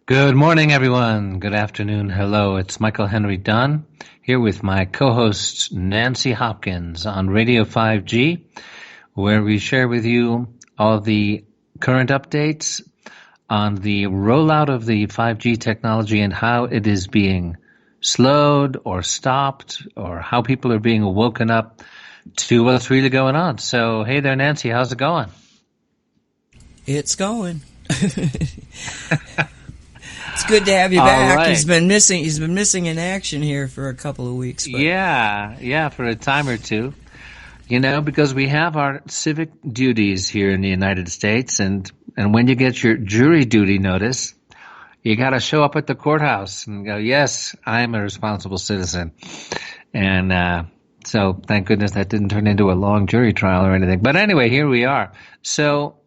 Good morning, everyone. Good afternoon. Hello. It's Michael Henry Dunn here with my co-host Nancy Hopkins on Radio 5G, where we share with you all the current updates on the rollout of the 5G technology and how it is being slowed or stopped or how people are being woken up to what's really going on. So, hey there, Nancy. How's it going? It's going. It's good to have you back. Right. He's been missing in action here for a couple of weeks. But. Yeah, for a time or two. You know, because we have our civic duties here in the United States, and when you get your jury duty notice, you got to show up at the courthouse and go, yes, I'm a responsible citizen. And so thank goodness that didn't turn into a long jury trial or anything. But anyway, here we are. So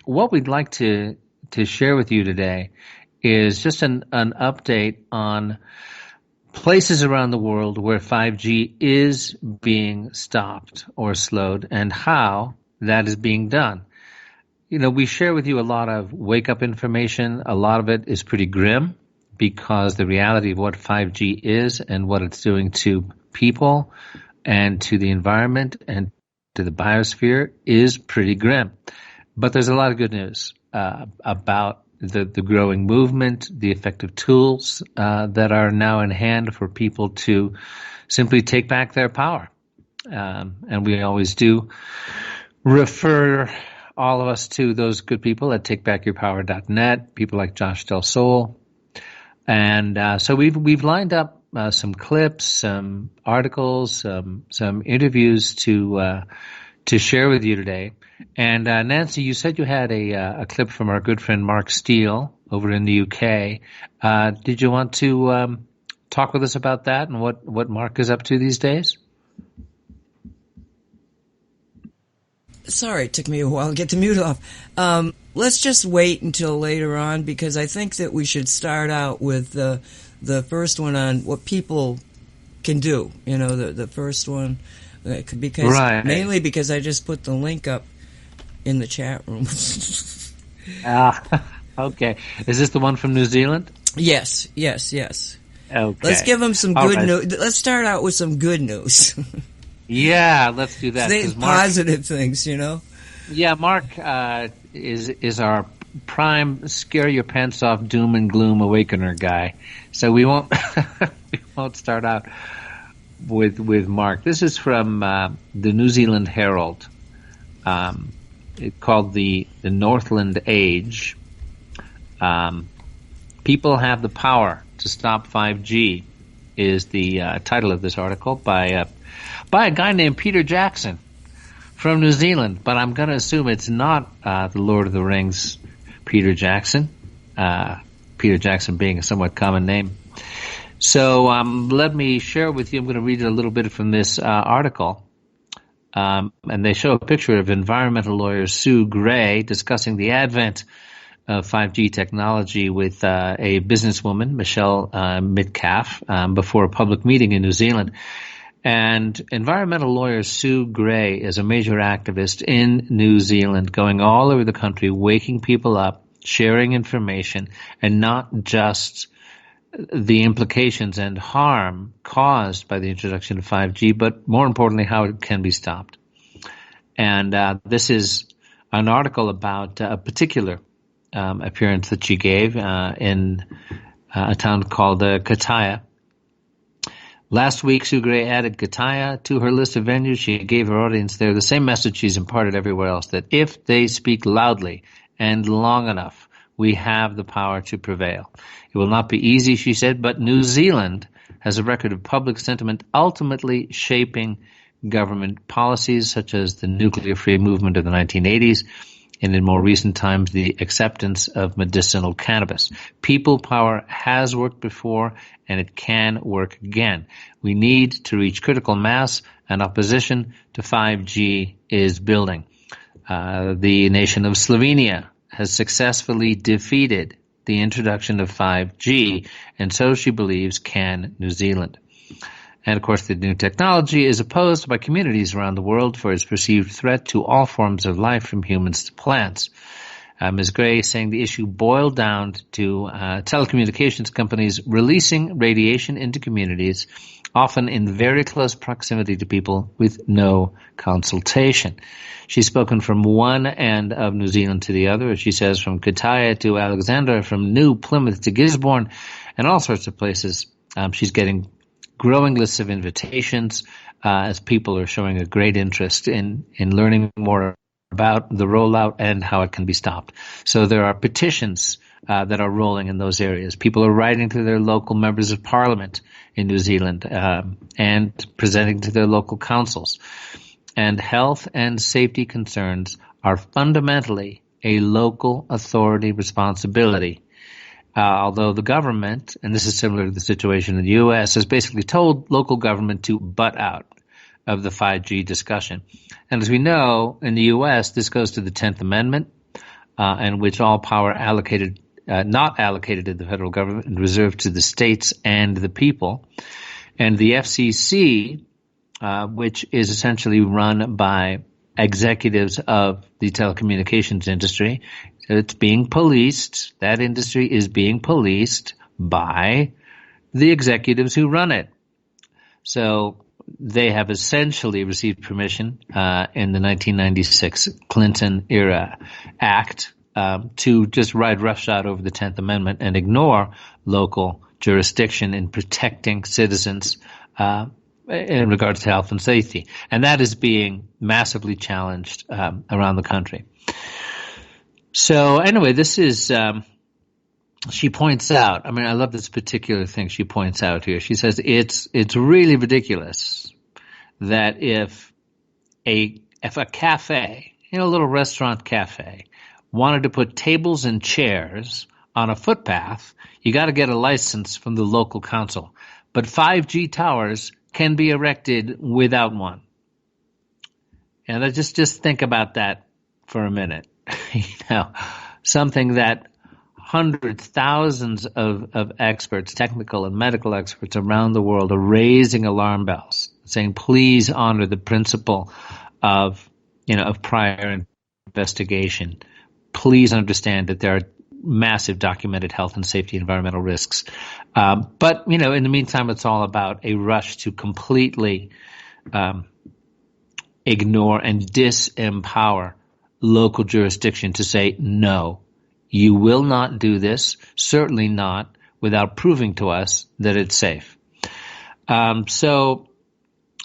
what we'd like to share with you today is just an update on places around the world where 5G is being stopped or slowed and how that is being done. You know, we share with you a lot of wake-up information. A lot of it is pretty grim because the reality of what 5G is and what it's doing to people and to the environment and to the biosphere is pretty grim. But there's a lot of good news about the growing movement, the effective tools that are now in hand for people to simply take back their power. And we always do refer all of us to those good people at takebackyourpower.net, people like Josh Del Sol. And so we've lined up some clips, some articles, some interviews to share with you today. And Nancy, you said you had a clip from our good friend Mark Steele over in the UK. Did you want to talk with us about that and what Mark is up to these days? Sorry, it took me a while to get the mute off. Let's just wait until later on because I think that we should start out with the first one on what people can do. You know, the first one because right. Mainly because I just put the link up in the chat room. Okay. Is this the one from New Zealand? Yes. Okay. Let's give them some good news. Let's start out with some good news. Yeah, let's do that. Positive things, you know? Yeah, Mark is our prime scare your pants off doom and gloom awakener guy. So we won't start out with Mark. This is from the New Zealand Herald. It's called the Northland Age. People have the power to stop 5G is the title of this article by a guy named Peter Jackson from New Zealand. But I'm going to assume it's not the Lord of the Rings Peter Jackson. Peter Jackson being a somewhat common name. So let me share with you. I'm going to read a little bit from this article. And they show a picture of environmental lawyer Sue Gray discussing the advent of 5G technology with a businesswoman, Michelle Metcalf, before a public meeting in New Zealand. And environmental lawyer Sue Gray is a major activist in New Zealand, going all over the country, waking people up, sharing information, and not just the implications and harm caused by the introduction of 5G, but more importantly, how it can be stopped. And this is an article about a particular appearance that she gave in a town called Kataya. Last week, Sue Gray added Kataya to her list of venues. She gave her audience there the same message she's imparted everywhere else, that if they speak loudly and long enough, we have the power to prevail. It will not be easy, she said, but New Zealand has a record of public sentiment ultimately shaping government policies such as the nuclear-free movement of the 1980s and in more recent times the acceptance of medicinal cannabis. People power has worked before and it can work again. We need to reach critical mass and opposition to 5G is building. The nation of Slovenia has successfully defeated the introduction of 5G, and so she believes can New Zealand. And of course, the new technology is opposed by communities around the world for its perceived threat to all forms of life, from humans to plants. Ms. Gray saying the issue boiled down to telecommunications companies releasing radiation into communities, often in very close proximity to people with no consultation. She's spoken from one end of New Zealand to the other, as she says, from Kataia to Alexandra, from New Plymouth to Gisborne, and all sorts of places. She's getting growing lists of invitations as people are showing a great interest in learning more about the rollout and how it can be stopped. So there are petitions that are rolling in those areas. People are writing to their local members of parliament in New Zealand and presenting to their local councils. And health and safety concerns are fundamentally a local authority responsibility. Although the government, and this is similar to the situation in the U.S., has basically told local government to butt out of the 5G discussion. And as we know, in the U.S., this goes to the 10th Amendment, in which all power not allocated to the federal government and reserved to the states and the people. And the FCC, which is essentially run by executives of the telecommunications industry, it's being policed. That industry is being policed by the executives who run it. So they have essentially received permission in the 1996 Clinton-era Act to just ride roughshod over the 10th Amendment and ignore local jurisdiction in protecting citizens in regards to health and safety. And that is being massively challenged around the country. So anyway, this is, she points out, I mean, I love this particular thing she points out here. She says it's really ridiculous that if a cafe, a little restaurant cafe, wanted to put tables and chairs on a footpath, you got to get a license from the local council. But 5G towers can be erected without one. And just think about that for a minute. Something that hundreds, thousands of experts, technical and medical experts around the world are raising alarm bells, saying, please honor the principle of prior investigation. Please understand that there are massive documented health and safety environmental risks. But in the meantime, it's all about a rush to completely ignore and disempower local jurisdiction to say, no, you will not do this, certainly not without proving to us that it's safe. So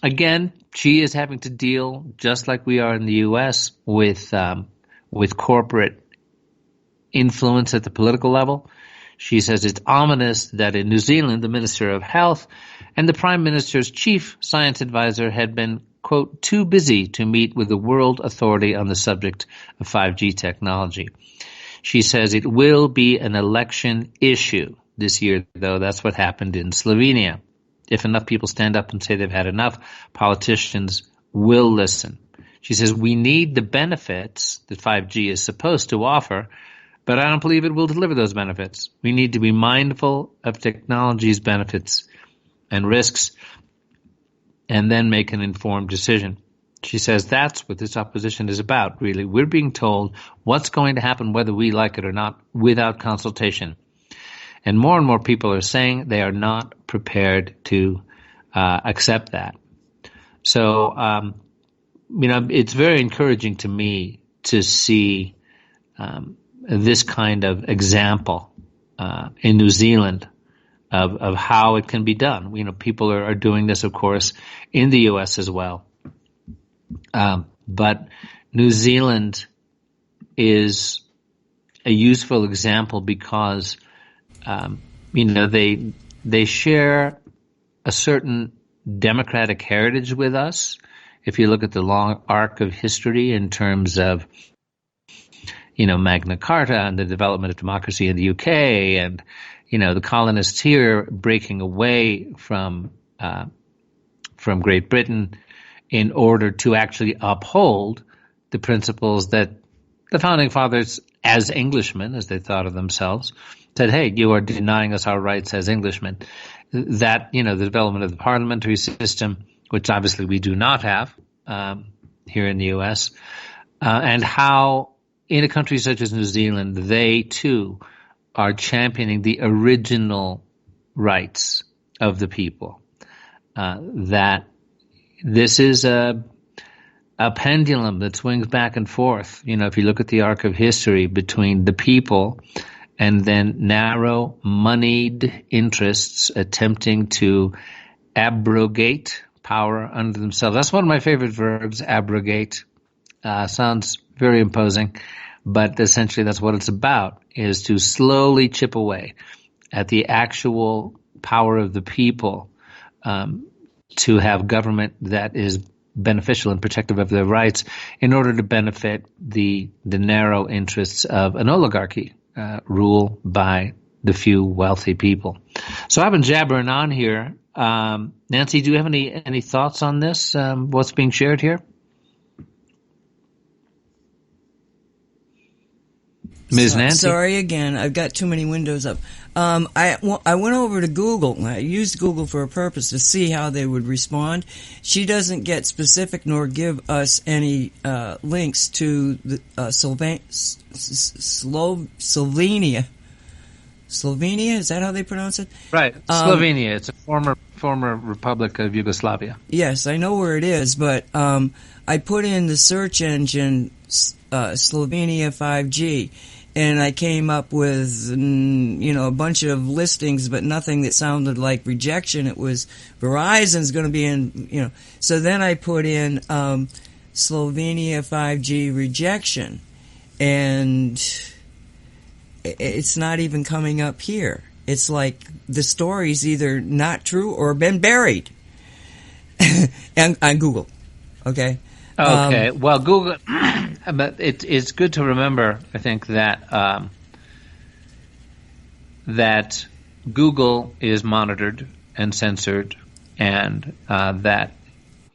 again, she is having to deal, just like we are in the U.S., with corporate influence at the political level. She says it's ominous that in New Zealand, the Minister of Health and the Prime Minister's chief science advisor had been, quote, too busy to meet with the World Authority on the subject of 5G technology. She says it will be an election issue this year, though. That's what happened in Slovenia. If enough people stand up and say they've had enough, politicians will listen. She says we need the benefits that 5G is supposed to offer, but I don't believe it will deliver those benefits. We need to be mindful of technology's benefits and risks and then make an informed decision. She says that's what this opposition is about, really. We're being told what's going to happen whether we like it or not without consultation. And more people are saying they are not prepared to accept that. So, it's very encouraging to me to see this kind of example in New Zealand of how it can be done. People are doing this, of course, in the U.S. as well. But New Zealand is a useful example because, they share a certain democratic heritage with us. If you look at the long arc of history in terms of, Magna Carta and the development of democracy in the UK and, the colonists here breaking away from Great Britain in order to actually uphold the principles that the Founding Fathers, as Englishmen, as they thought of themselves, said, hey, you are denying us our rights as Englishmen. That, the development of the parliamentary system, which obviously we do not have here in the U.S., and how, in a country such as New Zealand, they too are championing the original rights of the people. That this is a pendulum that swings back and forth. You know, if you look at the arc of history between the people and then narrow, moneyed interests attempting to abrogate power under themselves. That's one of my favorite verbs, abrogate. Sounds very imposing, but essentially that's what it's about, is to slowly chip away at the actual power of the people, to have government that is beneficial and protective of their rights in order to benefit the narrow interests of an oligarchy, rule by the few wealthy people. So I've been jabbering on here. Nancy, do you have any thoughts on this? What's being shared here? Ms. Nancy? Sorry again, I've got too many windows up. I went over to Google. I used Google for a purpose to see how they would respond. She doesn't get specific nor give us any links to the Slovenia. Slovenia, is that how they pronounce it? Right, Slovenia. It's a former republic of Yugoslavia. Yes, I know where it is, but I put in the search engine Slovenia 5G, and I came up with, a bunch of listings, but nothing that sounded like rejection. It was Verizon's going to be in, So then I put in Slovenia 5G rejection, and it's not even coming up here. It's like the story's either not true or been buried on Google. Okay. Okay. Well, Google, but it's good to remember, I think, that that Google is monitored and censored, and that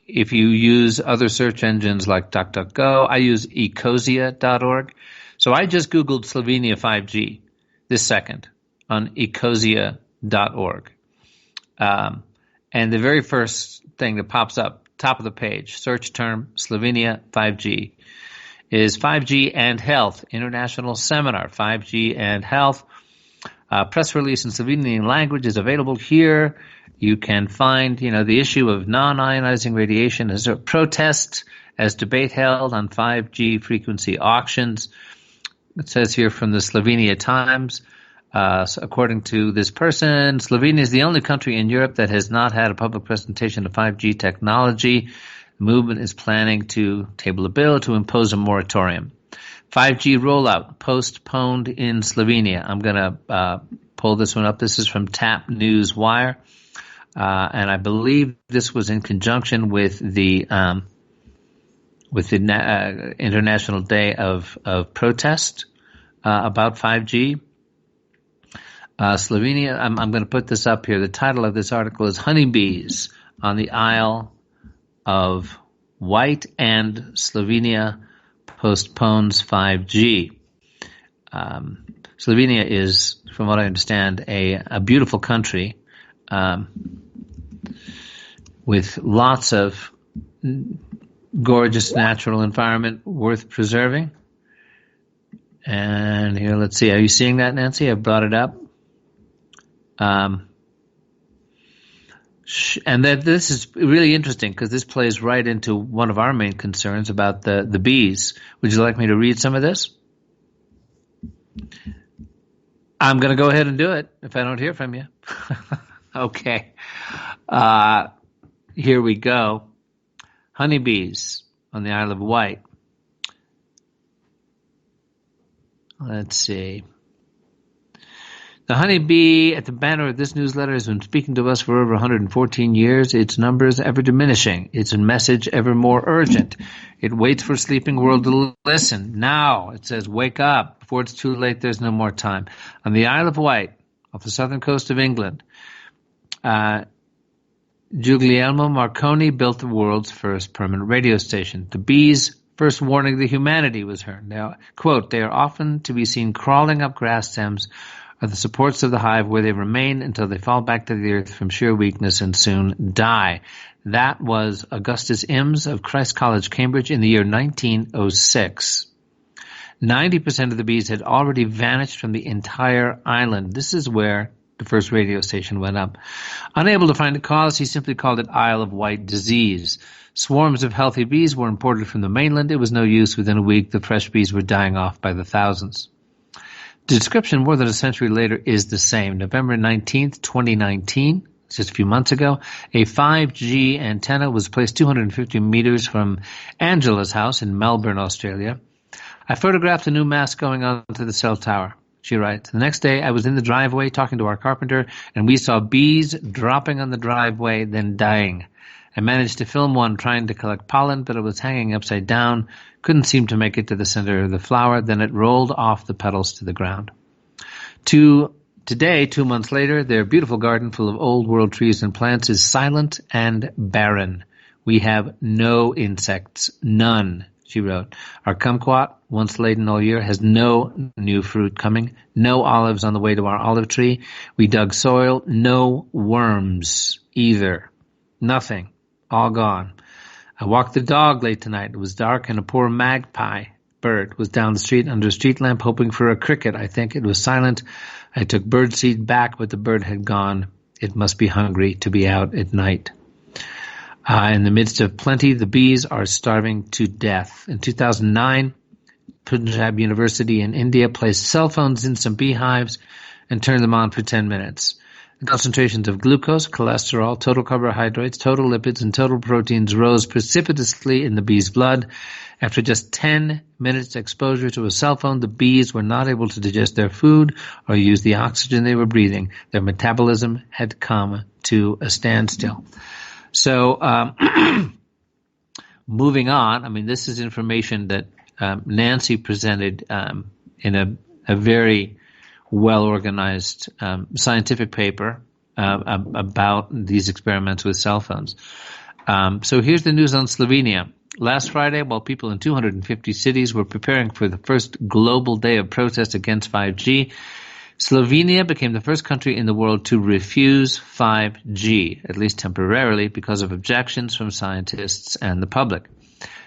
if you use other search engines like DuckDuckGo, I use ecosia.org. So I just Googled Slovenia 5G this second on ecosia.org. And the very first thing that pops up, top of the page, search term Slovenia 5G, is 5G and Health International Seminar. 5G and Health press release in Slovenian language is available here. You can find, the issue of non-ionizing radiation as a protest, as debate held on 5G frequency auctions. It says here from the Slovenia Times, so according to this person, Slovenia is the only country in Europe that has not had a public presentation of 5G technology. The movement is planning to table a bill to impose a moratorium. 5G rollout postponed in Slovenia. I'm going to pull this one up. This is from TAP News Wire, and I believe this was in conjunction with the International Day of Protest about 5G. Slovenia, I'm going to put this up here. The title of this article is Honeybees on the Isle of Wight and Slovenia postpones 5G. Slovenia is, from what I understand, a beautiful country with lots of gorgeous natural environment worth preserving. And here, let's see. Are you seeing that, Nancy? I brought it up. And that this is really interesting because this plays right into one of our main concerns about the bees. Would you like me to read some of this? I'm going to go ahead and do it if I don't hear from you. Okay. Here we go. Honeybees on the Isle of Wight. Let's see. The honeybee at the banner of this newsletter has been speaking to us for over 114 years. Its numbers ever diminishing. Its message ever more urgent. It waits for sleeping world to listen. Now, it says, wake up. Before it's too late, there's no more time. On the Isle of Wight, off the southern coast of England, Guglielmo Marconi built the world's first permanent radio station. The bees' first warning to humanity was heard. Now, quote, they are often to be seen crawling up grass stems or the supports of the hive where they remain until they fall back to the earth from sheer weakness and soon die. That was Augustus Imms of Christ College, Cambridge in the year 1906. 90% of the bees had already vanished from the entire island. This is where the first radio station went up. Unable to find a cause, he simply called it Isle of Wight disease. Swarms of healthy bees were imported from the mainland. It was no use. Within a week, the fresh bees were dying off by the thousands. The description more than a century later is the same. November 19th, 2019, just a few months ago, a 5G antenna was placed 250 meters from Angela's house in Melbourne, Australia. I photographed the new mast going on to the cell tower. She writes, the next day I was in the driveway talking to our carpenter, and we saw bees dropping on the driveway, then dying. I managed to film one trying to collect pollen, but it was hanging upside down, couldn't seem to make it to the center of the flower, then it rolled off the petals to the ground. Today, 2 months later, their beautiful garden full of old world trees and plants is silent and barren. We have no insects, none, she wrote. Our kumquat, once laden all year, has no new fruit coming, no olives on the way to our olive tree. We dug soil, no worms either, nothing. All gone. I walked the dog late tonight. It was dark and a poor magpie bird was down the street under a street lamp hoping for a cricket. I think it was silent. I took birdseed back, but the bird had gone. It must be hungry to be out at night. In the midst of plenty, the bees are starving to death. In 2009, Punjab University in India placed cell phones in some beehives and turned them on for 10 minutes. The concentrations of glucose, cholesterol, total carbohydrates, total lipids, and total proteins rose precipitously in the bees' blood. After just 10 minutes exposure to a cell phone, the bees were not able to digest their food or use the oxygen they were breathing. Their metabolism had come to a standstill. So, moving on, I mean, this is information that Nancy presented in a very well-organized scientific paper about these experiments with cell phones. So here's the news on Slovenia. Last Friday, while people in 250 cities were preparing for the first global day of protest against 5G, Slovenia became the first country in the world to refuse 5G, at least temporarily, because of objections from scientists and the public.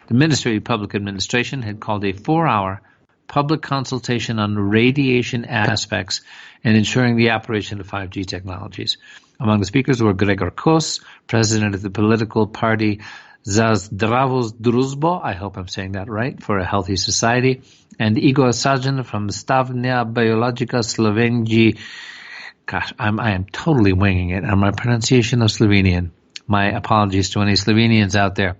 The Ministry of Public Administration had called a 4-hour public consultation on radiation aspects and ensuring the operation of 5G technologies. Among the speakers were Gregor Kos, president of the political party Za zdravo družbo, I hope I'm saying that right, for a healthy society, and Igor Sajan from Stavnja Biologika Sloveniji. Gosh, I am totally winging it on my pronunciation of Slovenian. My apologies to any Slovenians out there.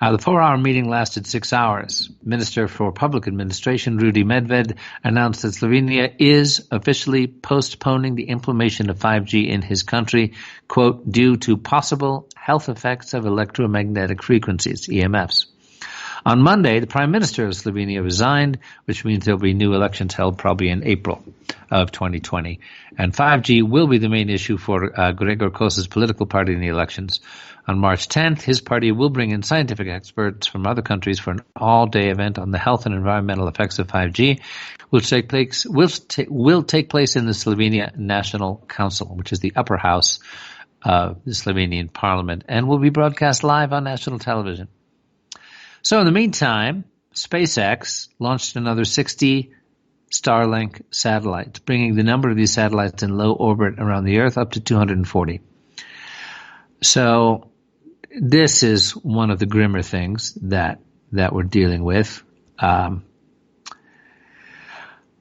The 4-hour meeting lasted 6 hours. Minister for Public Administration Rudi Medved announced that Slovenia is officially postponing the implementation of 5G in his country, quote, due to possible health effects of electromagnetic frequencies, EMFs. On Monday, the Prime Minister of Slovenia resigned, which means there will be new elections held probably in April of 2020. And 5G will be the main issue for Gregor Kos's political party in the elections. On March 10th, his party will bring in scientific experts from other countries for an all-day event on the health and environmental effects of 5G, which will take place in the Slovenia National Council, which is the upper house of the Slovenian parliament, and will be broadcast live on national television. So in the meantime, SpaceX launched another 60 Starlink satellites, bringing the number of these satellites in low orbit around the Earth up to 240. So this is one of the grimmer things that we're dealing with.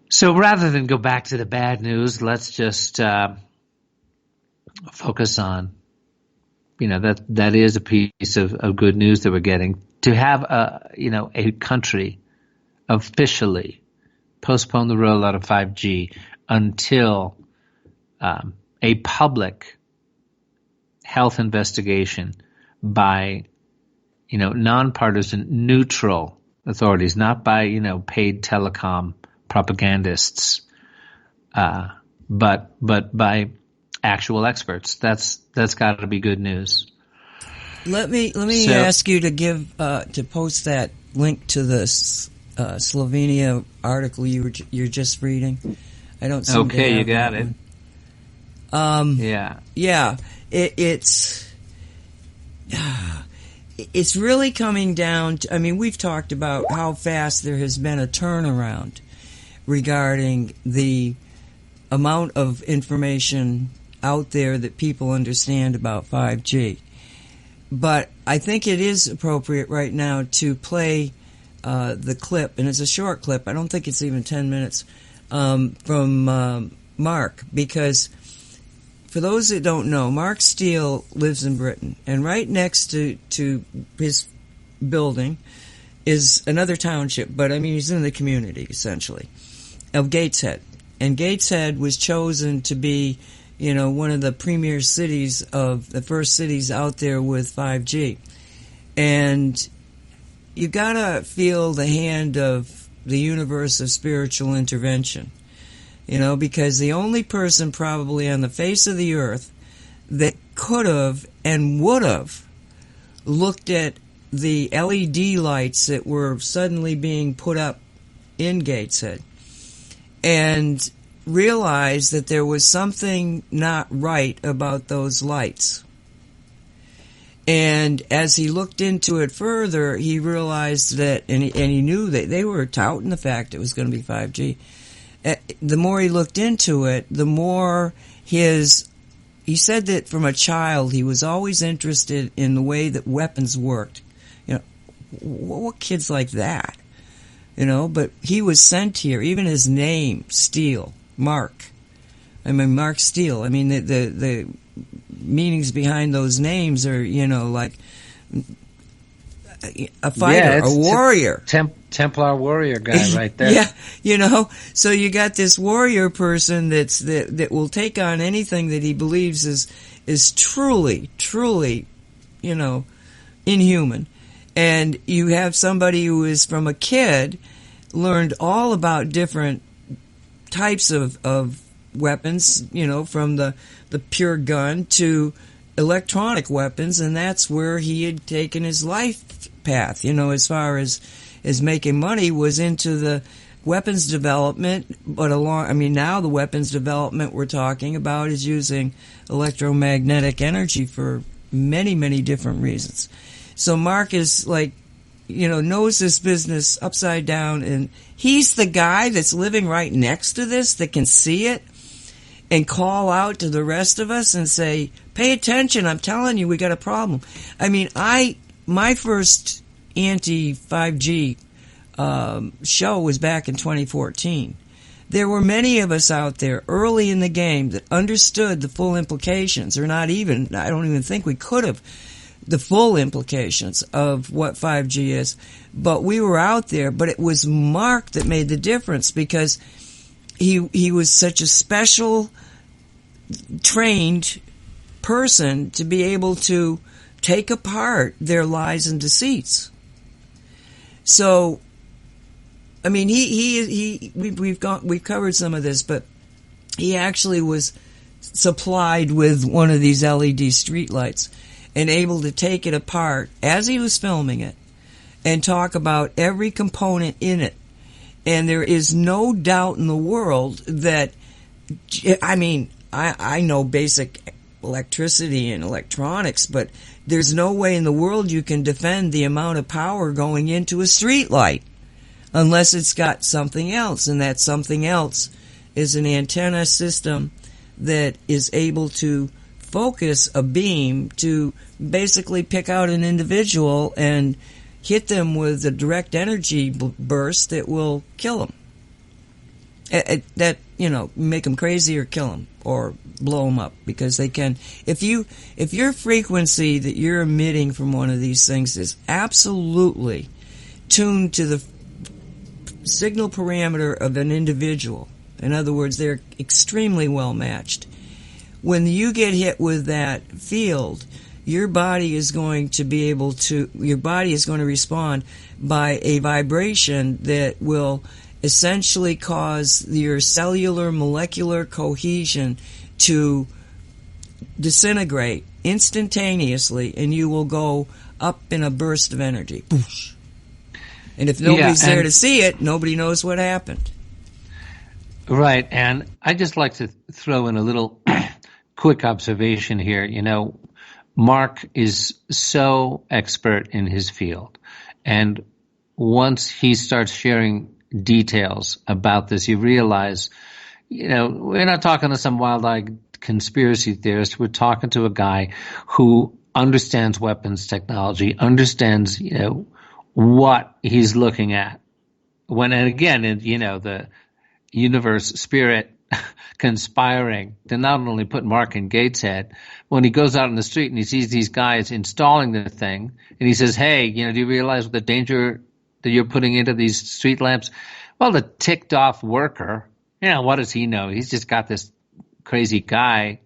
So rather than go back to the bad news, let's just focus on, that is a piece of good news that we're getting. To have a country officially postpone the rollout of 5G until a public health investigation by, nonpartisan, neutral authorities, not by, paid telecom propagandists, but by actual experts. That's got to be good news. Let me ask you to post that link to the Slovenia article you're just reading. I don't seem to have you got it. Yeah. It's it's really coming down to, I mean, we've talked about how fast there has been a turnaround regarding the amount of information out there that people understand about 5G. But I think it is appropriate right now to play the clip, and it's a short clip. I don't think it's even 10 minutes, from Mark, because for those that don't know, Mark Steele lives in Britain, and right next to his building is another township, but I mean he's in the community, essentially, of Gateshead. And Gateshead was chosen to be, one of the premier cities of the first cities out there with 5G. And you gotta feel the hand of the universe of spiritual intervention, because the only person probably on the face of the earth that could have and would have looked at the LED lights that were suddenly being put up in Gateshead and realized that there was something not right about those lights. And as he looked into it further, he realized that, and he knew that they were touting the fact it was going to be 5G. The more he looked into it, the more he said that from a child he was always interested in the way that weapons worked. What kid's like that? But he was sent here, even his name, Steele, Mark Steele. I mean, the meanings behind those names are, like a fighter, a warrior. Templar warrior guy right there. Yeah, so you got this warrior person that will take on anything that he believes is truly, inhuman. And you have somebody who is, from a kid, learned all about different types of weapons, from the pure gun to electronic weapons, and that's where he had taken his life path, as far as making money, was into the weapons development. But now the weapons development we're talking about is using electromagnetic energy for many, many different reasons. So Mark is knows this business upside down, and he's the guy that's living right next to this that can see it and call out to the rest of us and say, pay attention, I'm telling you, we got a problem. I mean, my first anti-5G show was back in 2014. There were many of us out there early in the game that understood the full implications, I don't even think we could have, the full implications of what 5G is. But we were out there, but it was Mark that made the difference, because he was such a special, trained person to be able to take apart their lies and deceits. So, I mean, we've covered some of this, but he actually was supplied with one of these LED streetlights and able to take it apart as he was filming it and talk about every component in it. And there is no doubt in the world that, I know basic electricity and electronics, but there's no way in the world you can defend the amount of power going into a street light unless it's got something else, and that something else is an antenna system that is able to focus a beam to basically pick out an individual and hit them with a direct energy burst that will kill them. Make them crazy or kill them or blow them up, because they can. If your frequency that you're emitting from one of these things is absolutely tuned to the signal parameter of an individual, in other words, they're extremely well matched. When you get hit with that field, your body is going to respond by a vibration that will essentially cause your cellular molecular cohesion to disintegrate instantaneously, and you will go up in a burst of energy. Boosh. And if nobody's there to see it, nobody knows what happened. Right, and I'd just like to throw in a little quick observation here. Mark is so expert in his field. And once he starts sharing details about this, you realize, we're not talking to some wild-eyed conspiracy theorist. We're talking to a guy who understands weapons technology, understands, what he's looking at. And again, the universe spirit conspiring to not only put Mark in Gateshead, when he goes out in the street and he sees these guys installing the thing, and he says, hey, do you realize the danger that you're putting into these street lamps? Well, the ticked off worker, what does he know? He's just got this crazy guy,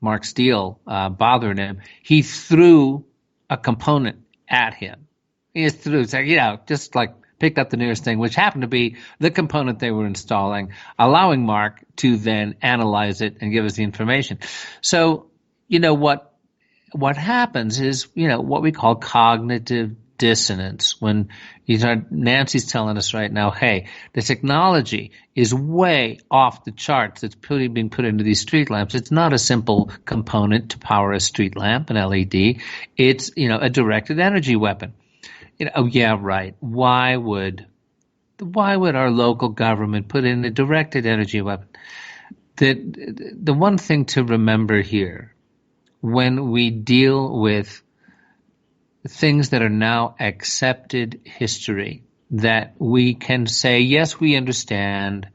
Mark Steele, bothering him. He threw a component at him. He just threw, just like picked up the nearest thing, which happened to be the component they were installing, allowing Mark to then analyze it and give us the information. So, what happens is, what we call cognitive dissonance. When Nancy's telling us right now, hey, the technology is way off the charts that's being put into these street lamps. It's not a simple component to power a street lamp, an LED. It's, a directed energy weapon. Oh yeah, right. Why would our local government put in a directed energy weapon? The one thing to remember here, when we deal with things that are now accepted history, that we can say, yes, we understand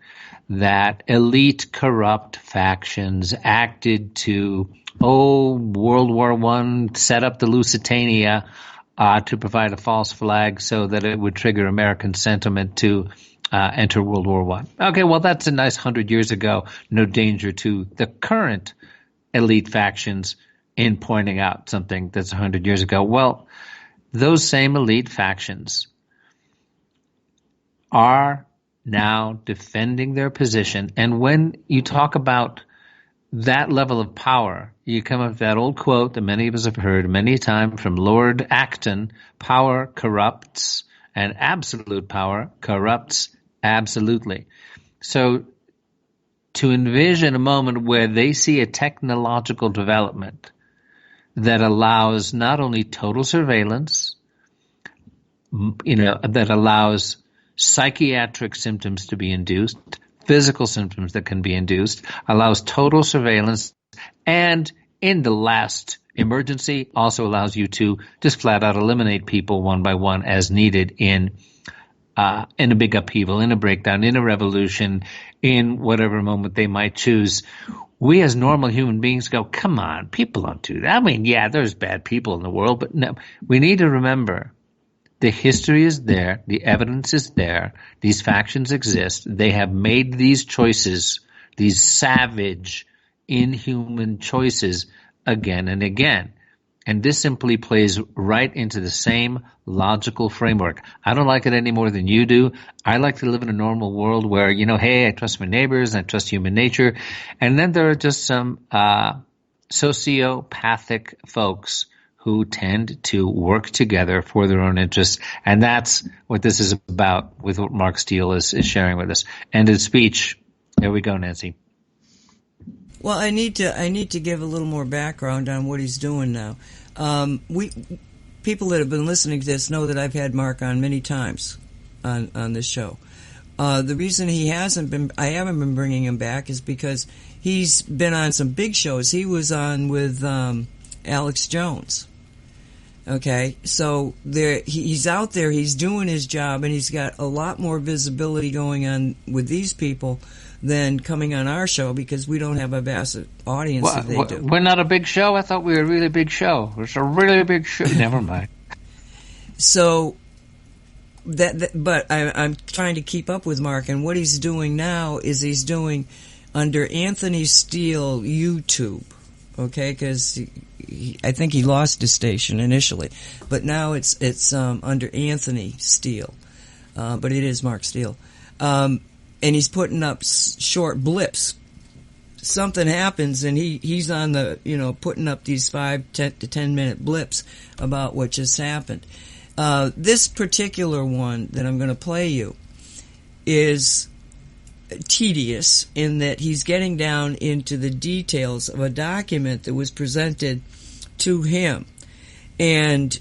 that elite corrupt factions acted to, World War I, set up the Lusitania, to provide a false flag so that it would trigger American sentiment to enter World War I. Okay, well, that's a nice 100 years ago. No danger to the current elite factions in pointing out something that's 100 years ago. Well, those same elite factions are now defending their position. And when you talk about that level of power, you come up with that old quote that many of us have heard many times from Lord Acton: power corrupts, and absolute power corrupts absolutely. So to envision a moment where they see a technological development that allows not only total surveillance, that allows psychiatric symptoms to be induced, physical symptoms that can be induced, allows total surveillance, and in the last emergency also allows you to just flat out eliminate people one by one as needed in a big upheaval, in a breakdown, in a revolution, in whatever moment they might choose. We as normal human beings go, come on, people don't do that. I mean, yeah, there's bad people in the world, but no, we need to remember the history is there, the evidence is there, these factions exist, they have made these choices, these savage, inhuman choices again and again. And this simply plays right into the same logical framework. I don't like it any more than you do. I like to live in a normal world where, hey, I trust my neighbors and I trust human nature. And then there are just some sociopathic folks who tend to work together for their own interests. And that's what this is about with what Mark Steele is sharing with us. End of speech. There we go, Nancy. Well, I need to give a little more background on what he's doing now. People that have been listening to this know that I've had Mark on many times on this show. The reason I haven't been bringing him back is because he's been on some big shows. He was on with Alex Jones. Okay, so he's out there, he's doing his job, and he's got a lot more visibility going on with these people than coming on our show because we don't have a vast audience that they do. We're not a big show? I thought we were a really big show. It's a really big show. Never mind. So, but I'm trying to keep up with Mark, and what he's doing now is he's doing under Anthony Steele YouTube, okay, because I think he lost his station initially, but now it's under Anthony Steele, but it is Mark Steele. And he's putting up short blips. Something happens, and he's on the, putting up these 5 to 10 minute blips about what just happened. This particular one that I'm going to play you is tedious in that he's getting down into the details of a document that was presented to him. And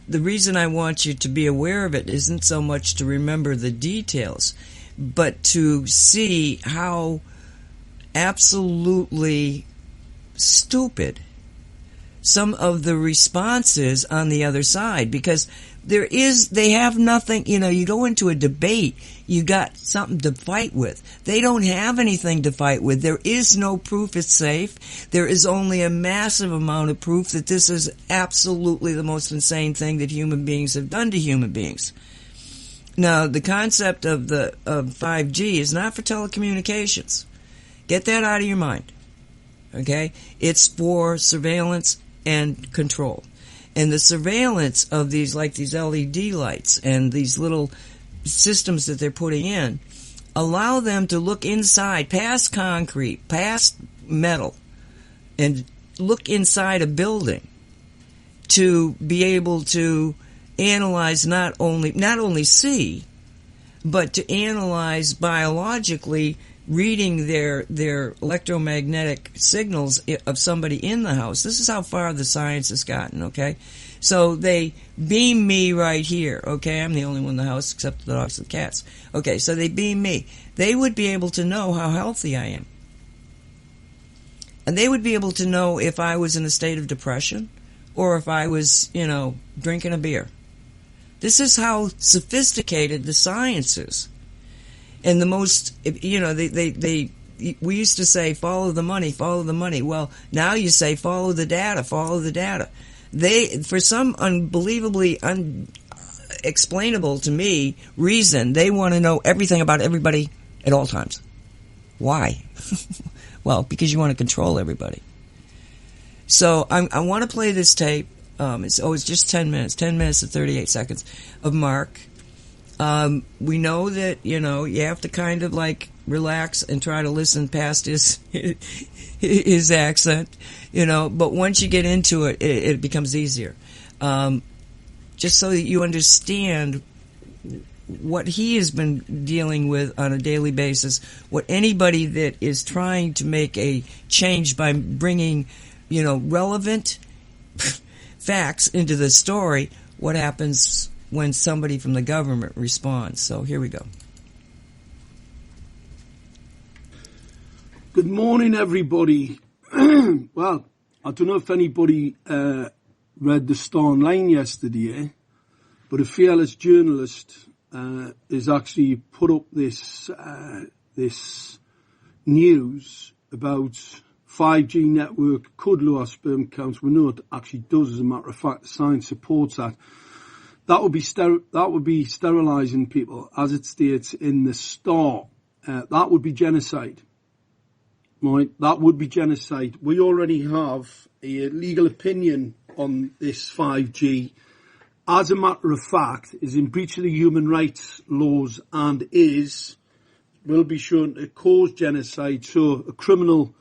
the reason I want you to be aware of it isn't so much to remember the details, but to see how absolutely stupid some of the responses on the other side, because they have nothing. You go into a debate, you got something to fight with. They don't have anything to fight with. There is no proof it's safe. There is only a massive amount of proof that this is absolutely the most insane thing that human beings have done to human beings. Now, the concept of 5G is not for telecommunications. Get that out of your mind. Okay? It's for surveillance and control. And the surveillance of these LED lights and these little systems that they're putting in allow them to look inside, past concrete, past metal, and look inside a building to be able to analyze, not only see, but to analyze biologically, reading their electromagnetic signals of somebody in the house. This is how far the science has gotten, okay? So they beam me right here, okay? I'm the only one in the house except the dogs and cats. Okay, so they beam me. They would be able to know how healthy I am. And they would be able to know if I was in a state of depression or if I was, drinking a beer. This is how sophisticated the science is. And the most, we used to say, follow the money, follow the money. Well, now you say, follow the data, follow the data. For some unbelievably unexplainable to me reason, they want to know everything about everybody at all times. Why? Well, because you want to control everybody. So I want to play this tape. It's just 10 minutes and 38 seconds of Mark. We know that, you have to kind of relax and try to listen past his accent, but once you get into it, it becomes easier. Just so that you understand what he has been dealing with on a daily basis, what anybody that is trying to make a change by bringing, relevant facts into the story, what happens when somebody from the government responds. So here we go. Good morning, everybody. Well, I don't know if anybody read the Star Online yesterday, but a fearless journalist has actually put up this news about 5G network could lower sperm counts. We know it actually does, as a matter of fact. The science supports that. That would be sterilizing people, as it states in the Star. That would be genocide. Right? That would be genocide. We already have a legal opinion on this 5G. As a matter of fact, is in breach of the human rights laws and will be shown to cause genocide. So a criminal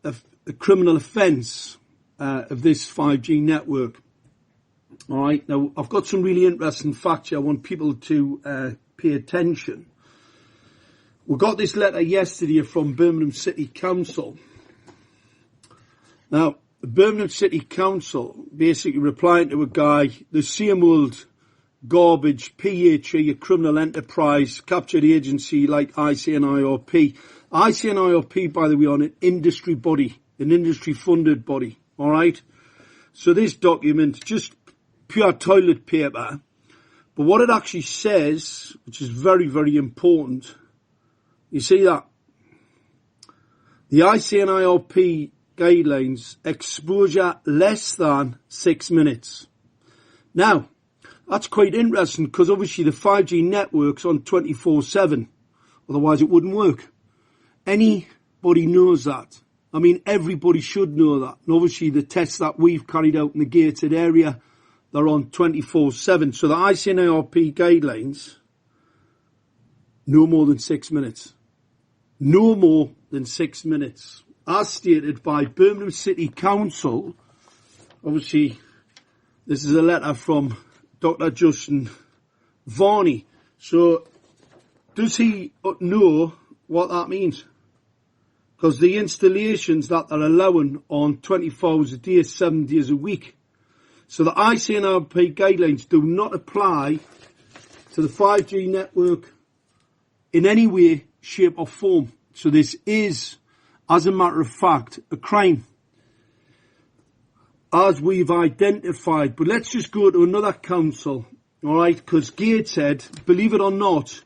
offence of this 5G network. All right. Now, I've got some really interesting facts here. I want people to pay attention. We got this letter yesterday from Birmingham City Council. Now, the Birmingham City Council basically replying to a guy, the same old garbage, PHE, a criminal enterprise, captured agency like IC and IRP. IC and IRP, by the way, are an industry body, an industry-funded body. All right. So this document, just pure toilet paper, but what it actually says, which is very, very important, you see that the IC and IRP guidelines, exposure less than 6 minutes. Now, that's quite interesting because obviously the 5G network's on 24/7, otherwise it wouldn't work. Anybody knows that. I mean, everybody should know that. And obviously the tests that we've carried out in the gated area, they're on 24/7. So the ICNIRP guidelines, no more than 6 minutes. No more than 6 minutes. As stated by Birmingham City Council, obviously this is a letter from Dr. Justin Varney. So does he know what that means? because the installations that they're allowing on 24 hours a day, 7 days a week. So the ICNIRP guidelines do not apply to the 5G network in any way, shape or form. So this is, as a matter of fact, a crime, as we've identified. But let's just go to another council, all right, because Gateshead, believe it or not,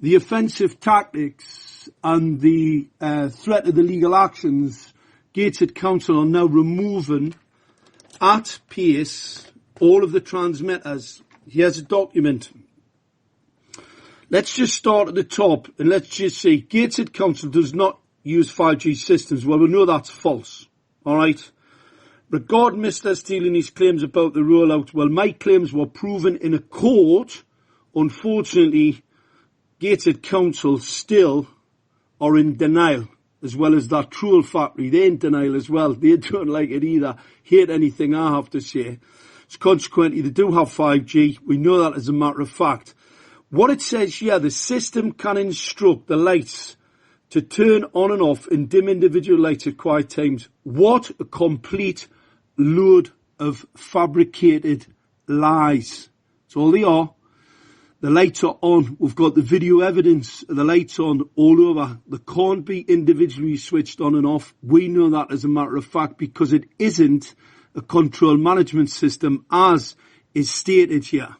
the offensive tactics and the threat of the legal actions, Gateshead Council are now removing at pace all of the transmitters. Here's a document. Let's just start at the top and let's just say Gateshead Council does not use 5G systems. Well, we know that's false, all right? Regarding Mr. Steele's claims about the rollout, well, my claims were proven in a court. Unfortunately, Gateshead Council still are in denial, as well as that Troll factory. They're in denial as well. They don't like it either. Hate anything I have to say. So consequently, they do have 5G. We know that as a matter of fact. What it says here, the system can instruct the lights to turn on and off and dim individual lights at quiet times. What a complete load of fabricated lies. That's all they are. The lights are on. We've got the video evidence of the lights on all over. They can't be individually switched on and off. We know that as a matter of fact because it isn't a control management system as is stated here.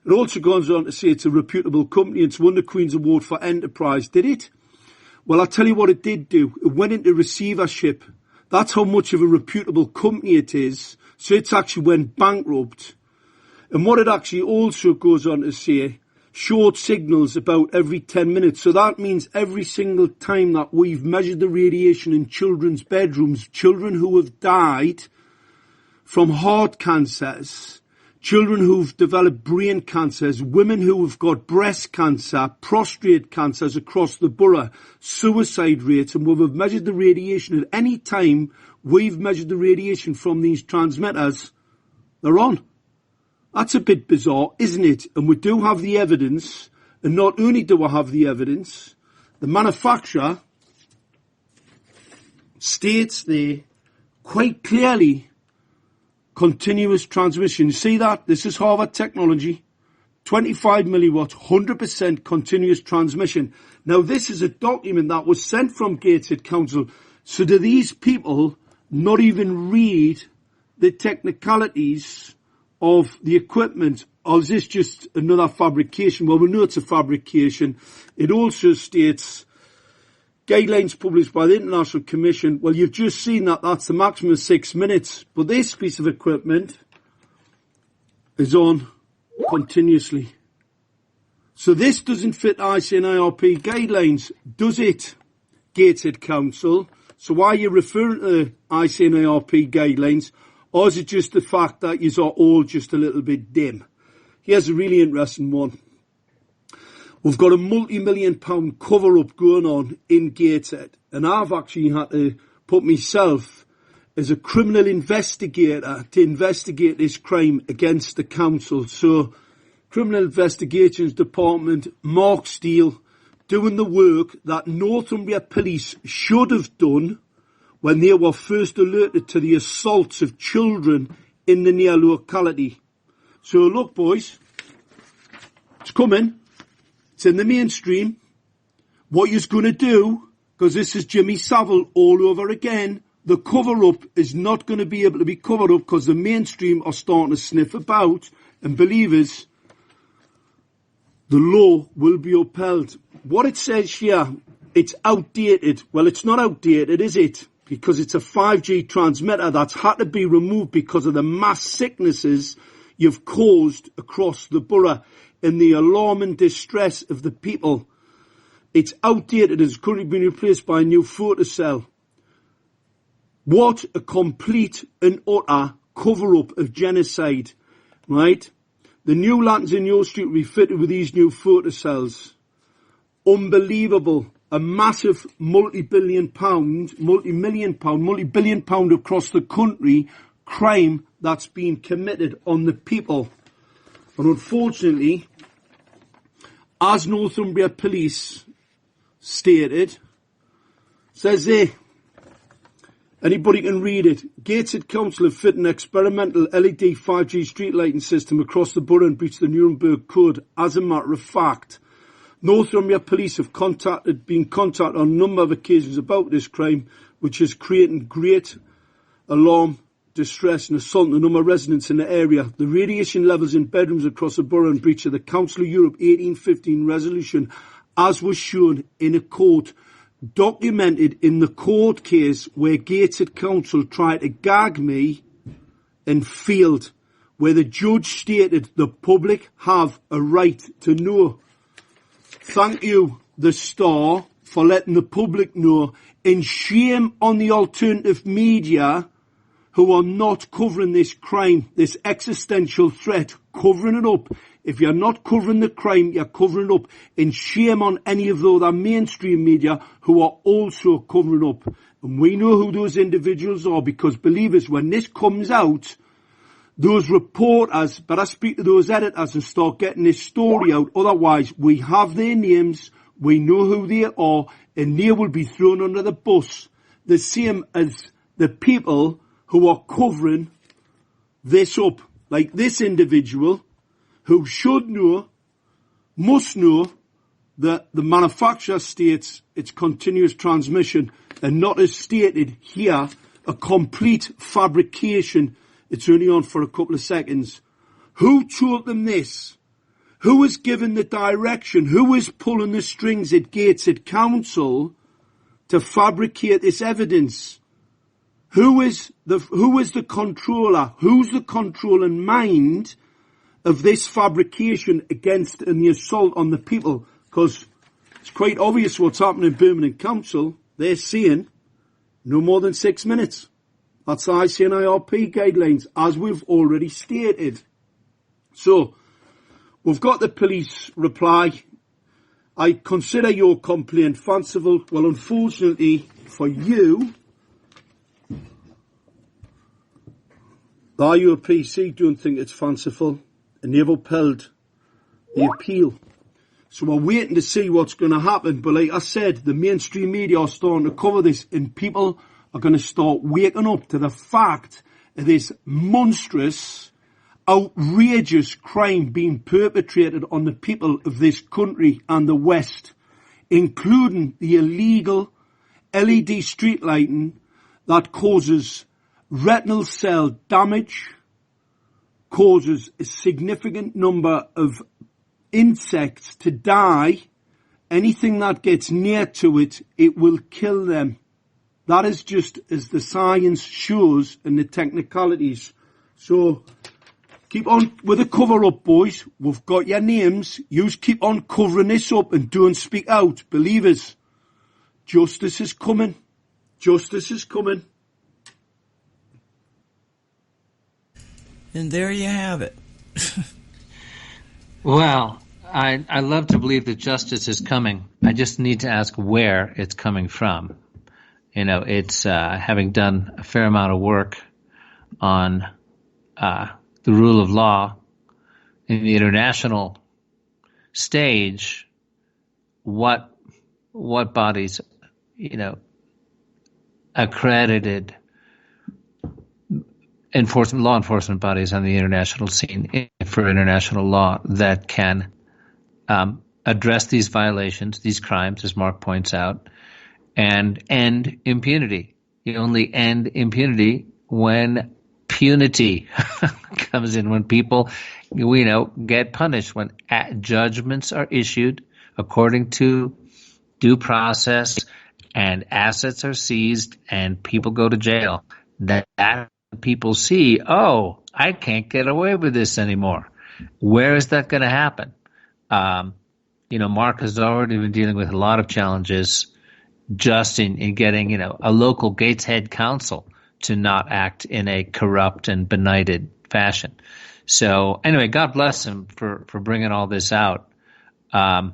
It also goes on to say it's a reputable company. It's won the Queen's Award for Enterprise. Did it? Well, I'll tell you what it did do. It went into receivership. That's how much of a reputable company it is. So it's actually went bankrupt. And what it actually also goes on to say, short signals about every 10 minutes. So that means every single time that we've measured the radiation in children's bedrooms, children who have died from heart cancers, children who've developed brain cancers, women who have got breast cancer, prostate cancers across the borough, suicide rates, and we've measured the radiation at any time we've measured the radiation from these transmitters, they're on. That's a bit bizarre, isn't it? And we do have the evidence, and not only do we have the evidence, the manufacturer states there quite clearly continuous transmission. You see that? This is Harvard technology. 25 milliwatts, 100% continuous transmission. Now, this is a document that was sent from Gateshead Council. So do these people not even read the technicalities of the equipment? Or is this just another fabrication? Well, we know it's a fabrication. It also states guidelines published by the International Commission. Well, you've just seen that that's the maximum of 6 minutes. But this piece of equipment is on continuously. So this doesn't fit ICNIRP guidelines, does it, Gateshead Council? So why are you referring to the ICNIRP guidelines? Or is it just the fact that you are all just a little bit dim? Here's a really interesting one. We've got a multi-million-pound cover-up going on in Gateshead. And I've actually had to put myself as a criminal investigator to investigate this crime against the council. So, Criminal Investigations Department, Mark Steele, doing the work that Northumbria Police should have done when they were first alerted to the assaults of children in the near locality. So look, boys, it's coming. It's in the mainstream. What you're going to do, because this is Jimmy Savile all over again, the cover-up is not going to be able to be covered up because the mainstream are starting to sniff about, and believers, the law will be upheld. What it says here, it's outdated. Well, it's not outdated, is it? Because it's a 5G transmitter that's had to be removed because of the mass sicknesses you've caused across the borough and the alarming distress of the people. It's outdated. It's currently been replaced by a new photocell. What a complete and utter cover-up of genocide, right? The new lanterns in your street will be fitted with these new photocells. Unbelievable. A massive multi-billion pound across the country crime that's been committed on the people. And unfortunately, as Northumbria Police stated, Says there, anybody can read it. Gateshead Council have fit an experimental LED 5G street lighting system across the borough and breached the Nuremberg Code. As a matter of fact, Northumbria police have been contacted on a number of occasions about this crime, which is creating great alarm, distress and assault on a number of residents in the area. The radiation levels in bedrooms across the borough in breach of the Council of Europe 1815 resolution, as was shown in a court, documented in the court case where Gateshead Council tried to gag me and failed, where the judge stated the public have a right to know. Thank you, the Star, for letting the public know, and shame on the alternative media who are not covering this crime, this existential threat, covering it up. If you're not covering the crime, you're covering it up. And shame on any of the other mainstream media who are also covering up. And we know who those individuals are, because believe us, when this comes out, those reporters better speak to those editors and start getting this story out. Otherwise, we have their names, we know who they are, and they will be thrown under the bus. The same as the people who are covering this up. Like this individual who should know, must know, that the manufacturer states it's continuous transmission and not as stated here, a complete fabrication. It's only on for a couple of seconds. Who told them this? Who is giving the direction? Who is pulling the strings at Gateshead Council to fabricate this evidence? Who is the controller? Who's the controlling mind of this fabrication against and the assault on the people? Because it's quite obvious what's happening in Birmingham Council. They're saying no more than 6 minutes. That's the ICNIRP guidelines, as we've already stated. So, we've got the police reply. I consider your complaint fanciful. Well, unfortunately for you, the IUPC don't think it's fanciful, and they've upheld the appeal. So we're waiting to see what's going to happen. But like I said, the mainstream media are starting to cover this, and people are going to start waking up to the fact of this monstrous, outrageous crime being perpetrated on the people of this country and the West, including the illegal LED street lighting that causes retinal cell damage, causes a significant number of insects to die. Anything that gets near to it, it will kill them. That is just as the science shows and the technicalities. So keep on with the cover up, boys. We've got your names. You keep on covering this up and don't speak out. Believe us, justice is coming. Justice is coming. And there you have it. Well, I love to believe that justice is coming. I just need to ask where it's coming from. You know, it's having done a fair amount of work on the rule of law in the international stage. What bodies, you know, accredited law enforcement bodies on the international scene for international law that can address these violations, these crimes, as Mark points out, and end impunity. You only end impunity when punity comes in, when people, you know, get punished, when judgments are issued according to due process and assets are seized and people go to jail. That people see, oh, I can't get away with this anymore. Where is that going to happen? You know, Mark has already been dealing with a lot of challenges just in getting, you know, a local Gateshead council to not act in a corrupt and benighted fashion. So anyway, God bless him for bringing all this out. I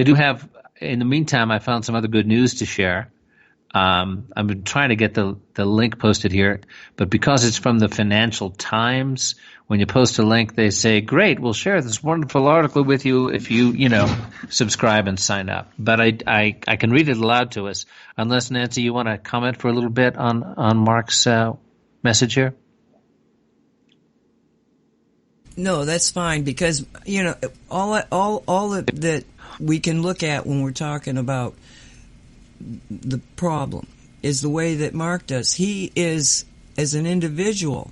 do have, in the meantime, I found some other good news to share. I've been trying to get the link posted here, but because it's from the Financial Times, when you post a link, they say, "Great, we'll share this wonderful article with you if you subscribe and sign up." But I can read it aloud to us, unless Nancy, you want to comment for a little bit on Mark's message here. No, that's fine, because all that we can look at when we're talking about the problem is the way that Mark does. He is, as an individual,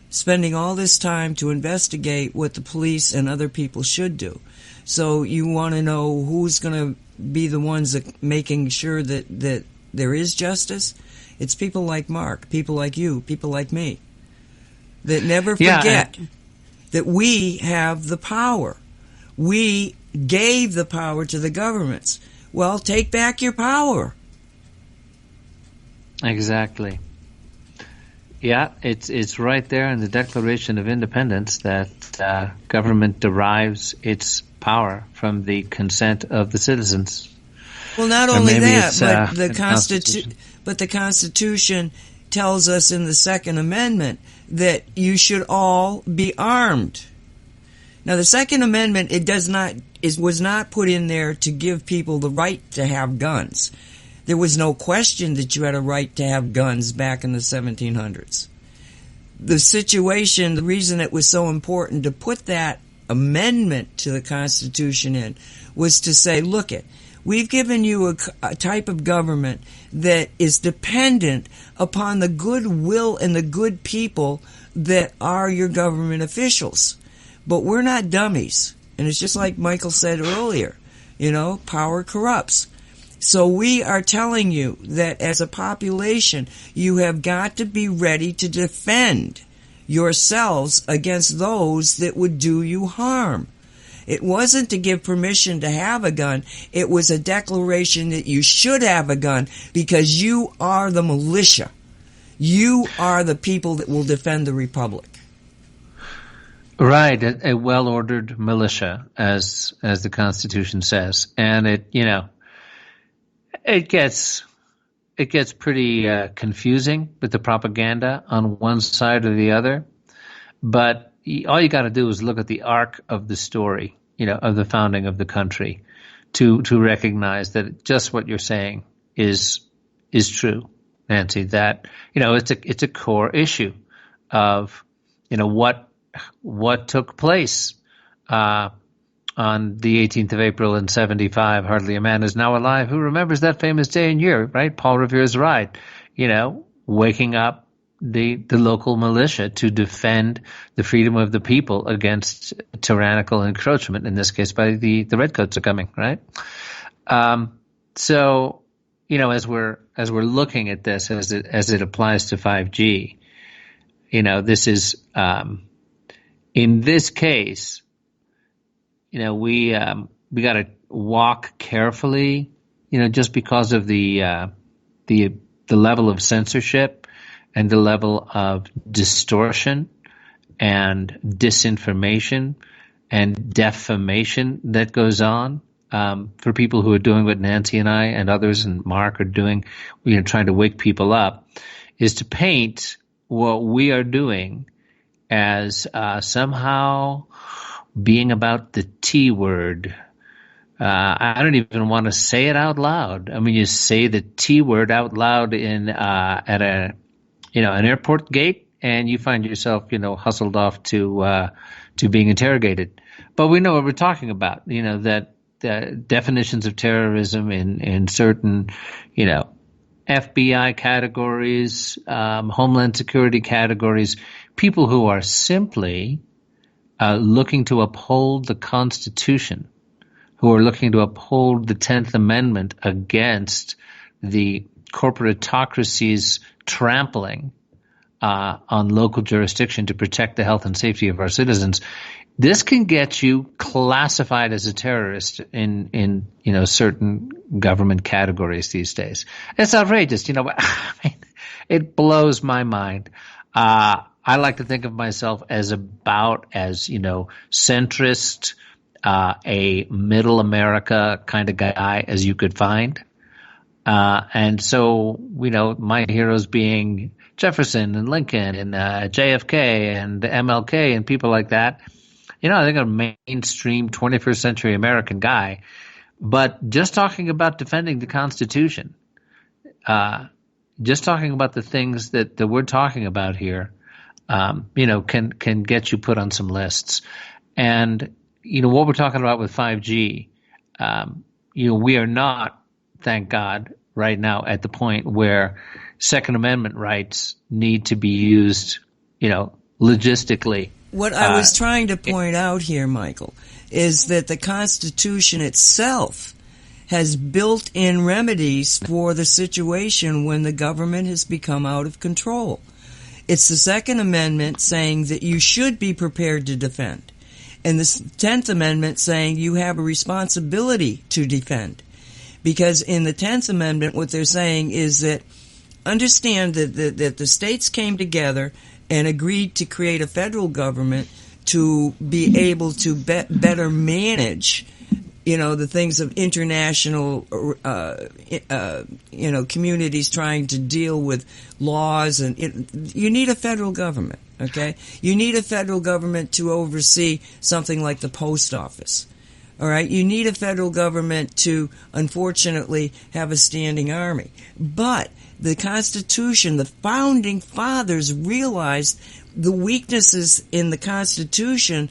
spending all this time to investigate what the police and other people should do. So you want to know who's going to be the ones that making sure that there is justice? It's people like Mark, people like you, people like me, that never forget that we have the power. We gave the power to the governments. Well, take back your power. Exactly. Yeah, it's right there in the Declaration of Independence that government derives its power from the consent of the citizens. Well, not only that, but the Constitution tells us in the Second Amendment that you should all be armed. Now, the Second Amendment, was not put in there to give people the right to have guns. There was no question that you had a right to have guns back in the 1700s. The reason it was so important to put that amendment to the Constitution in was to say, look we've given you a type of government that is dependent upon the goodwill and the good people that are your government officials. But we're not dummies. And it's just like Michael said earlier, power corrupts. So we are telling you that as a population, you have got to be ready to defend yourselves against those that would do you harm. It wasn't to give permission to have a gun. It was a declaration that you should have a gun because you are the militia. You are the people that will defend the republic. Right, a well-ordered militia, as the Constitution says, and it gets pretty confusing with the propaganda on one side or the other. But all you got to do is look at the arc of the story, of the founding of the country, to recognize that just what you're saying is true, Nancy. That it's a core issue of what took place on the 18th of April in 75. Hardly a man is now alive who remembers that famous day and year, right? Paul Revere's right. Waking up the local militia to defend the freedom of the people against tyrannical encroachment, in this case by the redcoats are coming, right? So, as we're looking at this as it applies to 5G, this is in this case, we got to walk carefully, just because of the level of censorship and the level of distortion and disinformation and defamation that goes on for people who are doing what Nancy and I and others and Mark are doing, trying to wake people up, is to paint what we are doing as somehow being about the T word. I don't even want to say it out loud. I mean, you say the T word out loud at an airport gate, and you find yourself, hustled off to being interrogated. But we know what we're talking about. That the definitions of terrorism in certain, FBI categories, Homeland Security categories, people who are simply looking to uphold the Constitution, who are looking to uphold the 10th Amendment against the corporatocracy's trampling on local jurisdiction to protect the health and safety of our citizens. This can get you classified as a terrorist in certain government categories these days. It's outrageous. It blows my mind. I like to think of myself as about as, centrist, a middle America kind of guy as you could find. And so, my heroes being Jefferson and Lincoln and JFK and MLK and people like that. I think a mainstream 21st century American guy. But just talking about defending the Constitution, just talking about the things that we're talking about here, can get you put on some lists. And, what we're talking about with 5G, we are not, thank God, right now at the point where Second Amendment rights need to be used, logistically. What I was trying to point out here, Michael, is that the Constitution itself has built-in remedies for the situation when the government has become out of control. It's the Second Amendment saying that you should be prepared to defend, and the 10th Amendment saying you have a responsibility to defend. Because in the 10th Amendment, what they're saying is that understand that the states came together and agreed to create a federal government to be able to better manage, the things of international, communities trying to deal with laws. And you need a federal government, okay? You need a federal government to oversee something like the post office. All right, you need a federal government to, unfortunately, have a standing army. But the Constitution, the founding fathers realized the weaknesses in the Constitution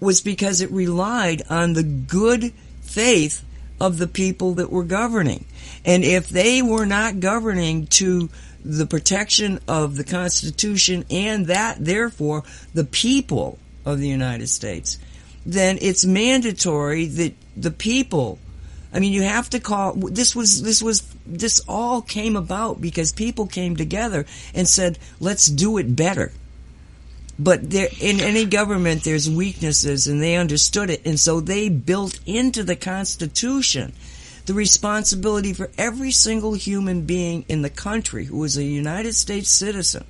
was because it relied on the good faith of the people that were governing. And if they were not governing to the protection of the Constitution and that, therefore, the people of the United States, then it's mandatory that the people, you have to call, this all came about because people came together and said, let's do it better. But there, in any government, there's weaknesses, and they understood it, and so they built into the Constitution the responsibility for every single human being in the country who is a United States citizen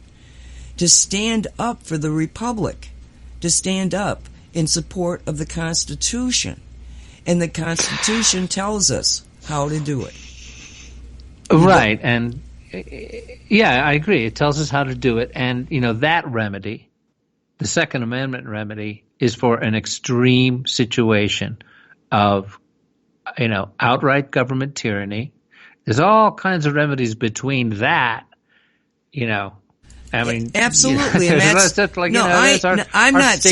to stand up for the Republic, to stand up in support of the Constitution. And the Constitution tells us how to do it. Right. And yeah, I agree. It tells us how to do it. And, that remedy, the Second Amendment remedy, is for an extreme situation of, outright government tyranny. There's all kinds of remedies between that, absolutely. And I'm not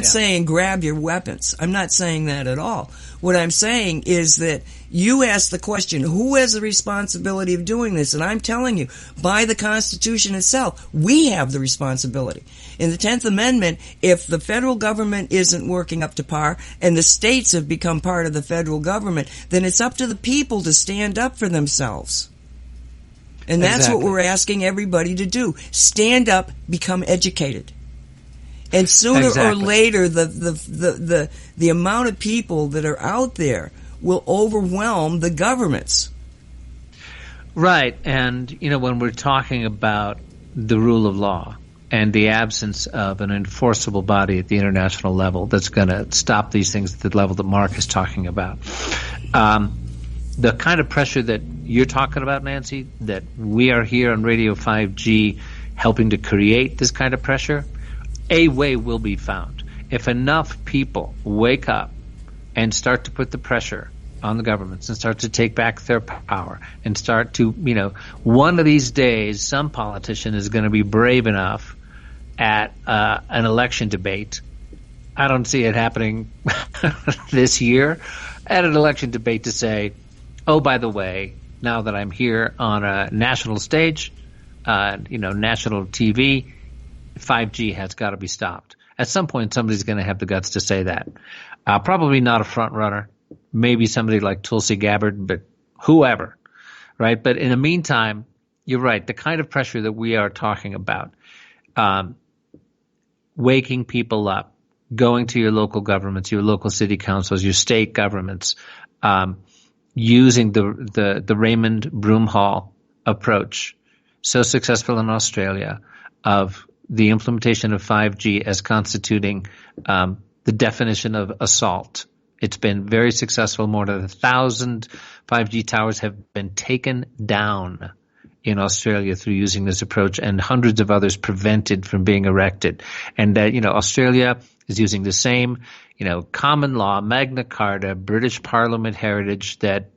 saying grab your weapons. I'm not saying that at all. What I'm saying is that you asked the question, who has the responsibility of doing this? And I'm telling you, by the Constitution itself, we have the responsibility. In the 10th Amendment, if the federal government isn't working up to par and the states have become part of the federal government, then it's up to the people to stand up for themselves. And that's what we're asking everybody to do. Stand up, become educated. And sooner or later, the amount of people that are out there will overwhelm the governments. Right. And, when we're talking about the rule of law and the absence of an enforceable body at the international level that's going to stop these things at the level that Mark is talking about, the kind of pressure that you're talking about, Nancy, that we are here on Radio 5G helping to create this kind of pressure, a way will be found. If enough people wake up and start to put the pressure on the governments and start to take back their power and start to, one of these days some politician is going to be brave enough at an election debate. I don't see it happening this year, at an election debate to say, oh, by the way, now that I'm here on a national stage, national TV, 5G has got to be stopped. At some point, somebody's going to have the guts to say that. Probably not a front runner, maybe somebody like Tulsi Gabbard, but whoever, right? But in the meantime, you're right. The kind of pressure that we are talking about, waking people up, going to your local governments, your local city councils, your state governments, using the Raymond Broomhall approach, so successful in Australia, of the implementation of 5G as constituting the definition of assault It's been very successful. More than 1,000 5G towers have been taken down in Australia through using this approach, and hundreds of others prevented from being erected. And Australia is using the same, common law, Magna Carta, British Parliament heritage that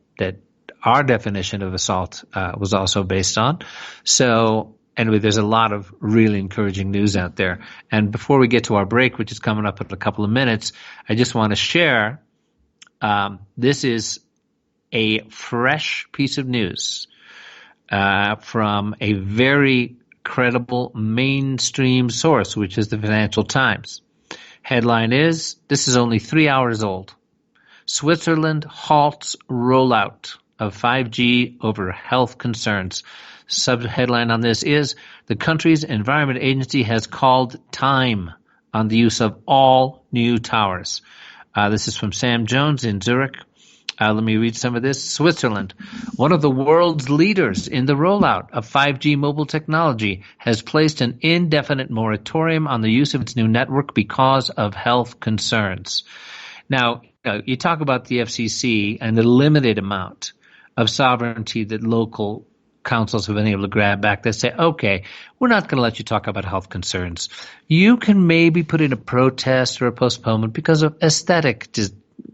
our definition of assault was also based on. So anyway, there's a lot of really encouraging news out there. And before we get to our break, which is coming up in a couple of minutes, I just want to share this is a fresh piece of news from a very credible mainstream source, which is the Financial Times. Headline is, this is only 3 hours old. Switzerland halts rollout of 5G over health concerns. Subheadline on this is, the country's Environment Agency has called time on the use of all new towers. This is from Sam Jones in Zurich. Let me read some of this. Switzerland, one of the world's leaders in the rollout of 5G mobile technology, has placed an indefinite moratorium on the use of its new network because of health concerns. Now, you talk about the FCC and the limited amount of sovereignty that local councils have been able to grab back. They say, okay, we're not going to let you talk about health concerns. You can maybe put in a protest or a postponement because of aesthetic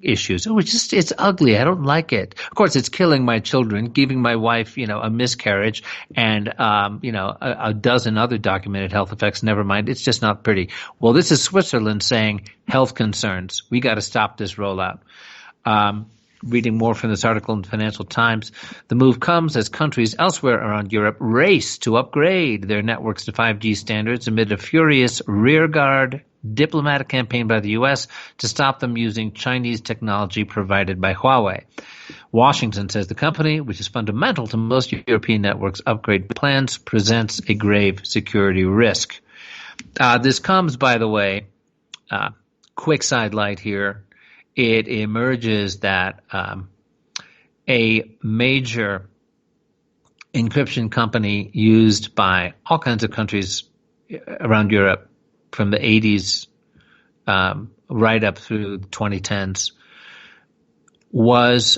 issues. It's ugly. I don't like it. Of course, it's killing my children, giving my wife, a miscarriage, and, a dozen other documented health effects. Never mind. It's just not pretty. Well, this is Switzerland saying health concerns. We got to stop this rollout. Reading more from this article in the Financial Times, the move comes as countries elsewhere around Europe race to upgrade their networks to 5G standards amid a furious rearguard diplomatic campaign by the U.S. to stop them using Chinese technology provided by Huawei. Washington says the company, which is fundamental to most European networks' upgrade plans, presents a grave security risk. This comes, by the way, quick sidelight here. It emerges that a major encryption company used by all kinds of countries around Europe from the 80s right up through the 2010s was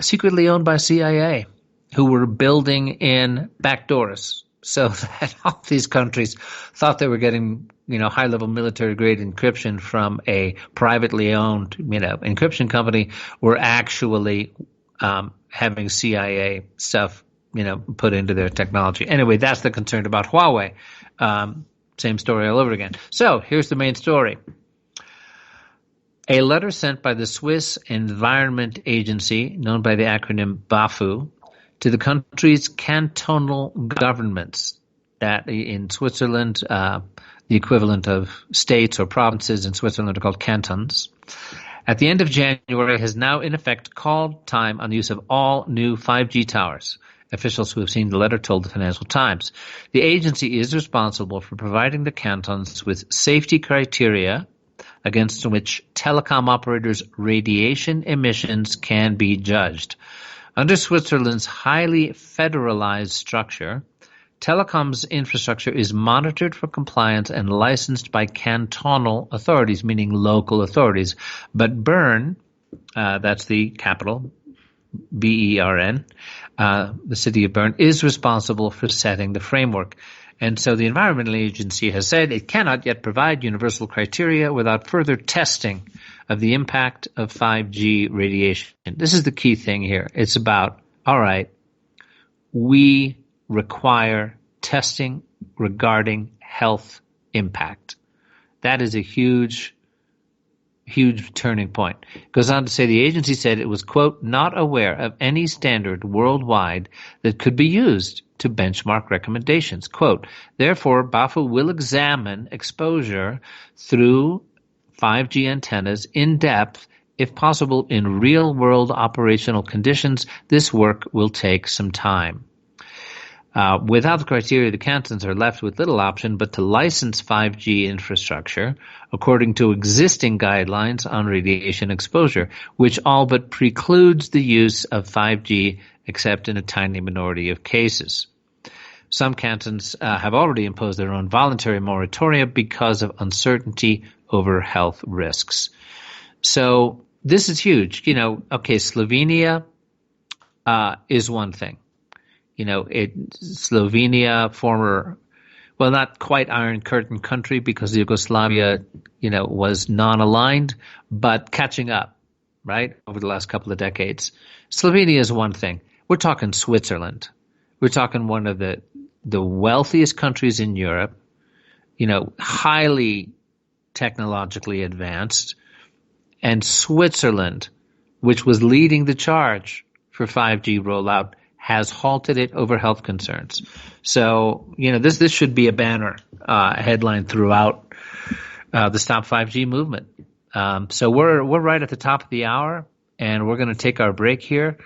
secretly owned by CIA, who were building in backdoors so that all these countries thought they were getting high-level military-grade encryption from a privately owned, encryption company, were actually having CIA stuff, put into their technology. Anyway, that's the concern about Huawei. Same story all over again. So here's the main story. A letter sent by the Swiss Environment Agency, known by the acronym BAFU, to the country's cantonal governments, that in Switzerland, the equivalent of states or provinces in Switzerland are called cantons, at the end of January has now in effect called time on the use of all new 5G towers. Officials who have seen the letter told the Financial Times. The agency is responsible for providing the cantons with safety criteria against which telecom operators' radiation emissions can be judged. Under Switzerland's highly federalized structure, telecoms infrastructure is monitored for compliance and licensed by cantonal authorities, meaning local authorities. But Bern, that's the capital, B-E-R-N, the city of Bern, is responsible for setting the framework. And so the Environmental Agency has said it cannot yet provide universal criteria without further testing of the impact of 5G radiation. This is the key thing here. It's about, all right, we require testing regarding health impact. That is a huge turning point. It goes on to say the agency said it was, quote, not aware of any standard worldwide that could be used to benchmark recommendations. Quote, therefore, BAFU will examine exposure through 5G antennas in depth. If possible, in real-world operational conditions, this work will take some time. Without the criteria, the cantons are left with little option but to license 5G infrastructure according to existing guidelines on radiation exposure, which all but precludes the use of 5G except in a tiny minority of cases. Some cantons have already imposed their own voluntary moratoria because of uncertainty over health risks. So this is huge. Okay, Slovenia is one thing. Slovenia, well, not quite Iron Curtain country because Yugoslavia, was non-aligned, but catching up, right, over the last couple of decades. Slovenia is one thing. We're talking Switzerland. We're talking one of the wealthiest countries in Europe, highly technologically advanced, and Switzerland, which was leading the charge for 5G rollout, has halted it over health concerns. So, this should be a banner headline throughout the Stop 5G movement. So we're right at the top of the hour, and we're going to take our break here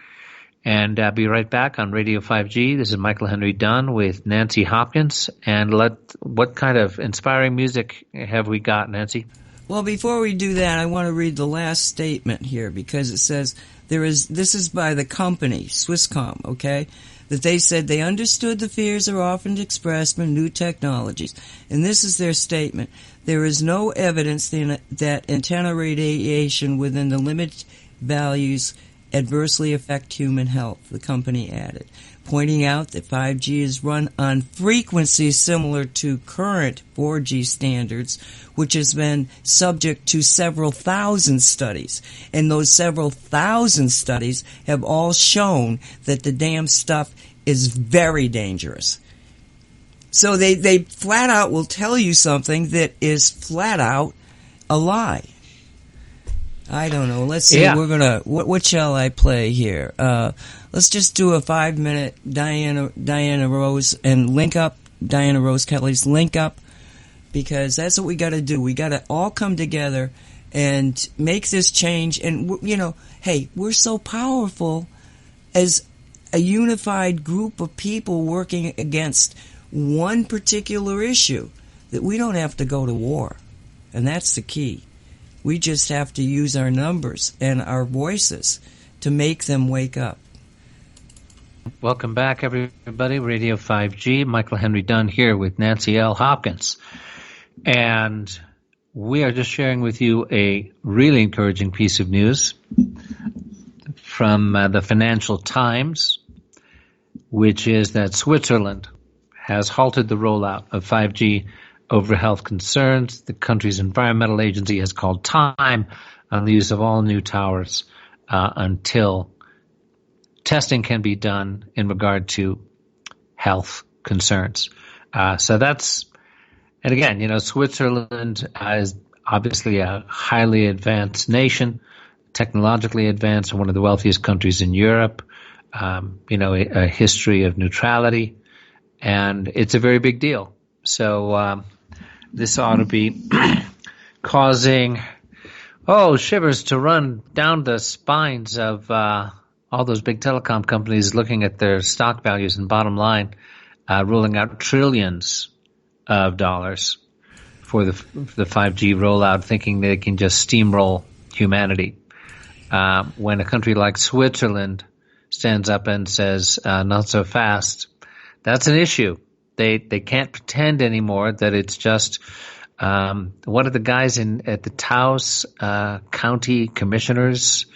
and be right back on Radio 5G. This is Michael Henry Dunn with Nancy Hopkins. And what kind of inspiring music have we got, Nancy? Well, before we do that, I want to read the last statement here because it says this is by the company, Swisscom, okay, that they said they understood the fears are often expressed from new technologies. And this is their statement. There is no evidence that antenna radiation within the limit values adversely affect human health, the company added, pointing out that 5G is run on frequencies similar to current 4G standards, which has been subject to several thousand studies. And those several thousand studies have all shown that the damn stuff is very dangerous. So they flat out will tell you something that is flat out a lie. I don't know. Let's see. Yeah. We're gonna. What shall I play here? Let's just do a 5-minute Diana Rose and link up. Diana Rose Kelly's link up, because that's what we got to do. We got to all come together and make this change. And hey, we're so powerful as a unified group of people working against one particular issue that we don't have to go to war, and that's the key. We just have to use our numbers and our voices to make them wake up. Welcome back, everybody. Radio 5G. Michael Henry Dunn here with Nancy L. Hopkins. And we are just sharing with you a really encouraging piece of news from the Financial Times, which is that Switzerland has halted the rollout of 5G over health concerns. The country's environmental agency has called time on the use of all new towers until testing can be done in regard to health concerns. So that's, and again, Switzerland is obviously a highly advanced nation, technologically advanced, one of the wealthiest countries in Europe, a history of neutrality, and it's a very big deal. So this ought to be causing, shivers to run down the spines of all those big telecom companies looking at their stock values and bottom line, ruling out trillions of dollars for the 5G rollout, thinking they can just steamroll humanity. When a country like Switzerland stands up and says, not so fast, that's an issue. They can't pretend anymore that it's just what did the guys at the Taos county commissioners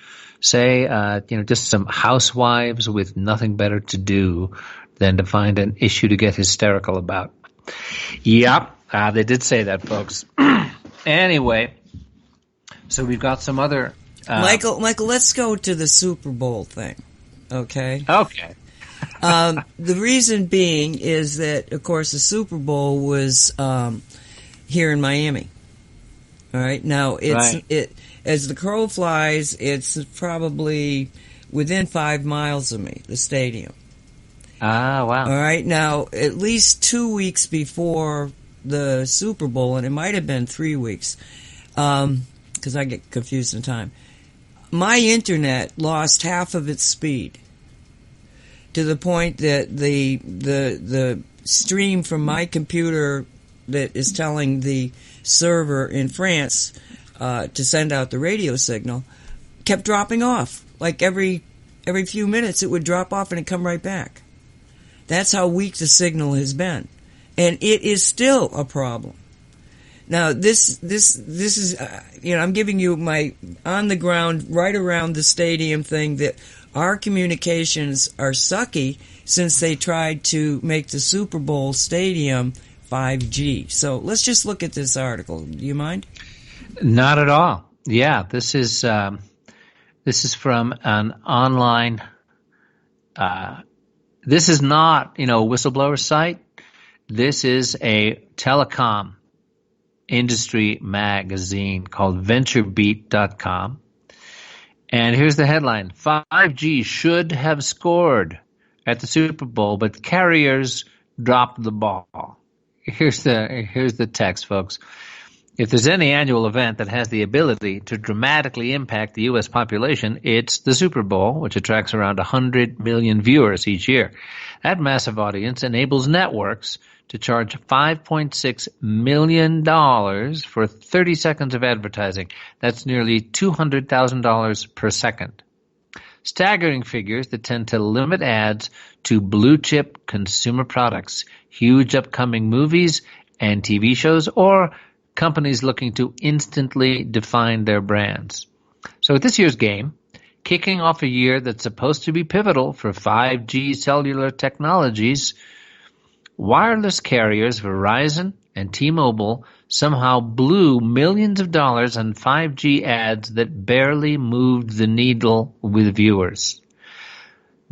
say? Just some housewives with nothing better to do than to find an issue to get hysterical about. Yep, they did say that, folks. Anyway, so we've got some other. Michael, let's go to the Super Bowl thing. Okay. Okay. The reason being is that, of course, the Super Bowl was here in Miami. All right. Now, as the crow flies, it's probably within 5 miles of me, the stadium. Ah, wow. All right. Now, at least 2 weeks before the Super Bowl, and it might have been 3 weeks, because I get confused in time, my internet lost half of its speed, to the point that the stream from my computer that is telling the server in France to send out the radio signal kept dropping off. Like every few minutes it would drop off and it'd come right back. That's how weak the signal has been. And it is still a problem. Now, this is, I'm giving you my on the ground, right around the stadium thing that our communications are sucky since they tried to make the Super Bowl stadium 5G. So let's just look at this article. Do you mind? Not at all. Yeah, this is from an online. This is not a whistleblower site. This is a telecom industry magazine called VentureBeat.com. And here's the headline: 5G should have scored at the Super Bowl, but carriers dropped the ball. Here's the text, folks. If there's any annual event that has the ability to dramatically impact the U.S. population, it's the Super Bowl, which attracts around 100 million viewers each year. That massive audience enables networks to charge $5.6 million for 30 seconds of advertising. That's nearly $200,000 per second. Staggering figures that tend to limit ads to blue-chip consumer products, huge upcoming movies and TV shows, or companies looking to instantly define their brands. So at this year's game, kicking off a year that's supposed to be pivotal for 5G cellular technologies, wireless carriers Verizon and T-Mobile somehow blew millions of dollars on 5G ads that barely moved the needle with viewers.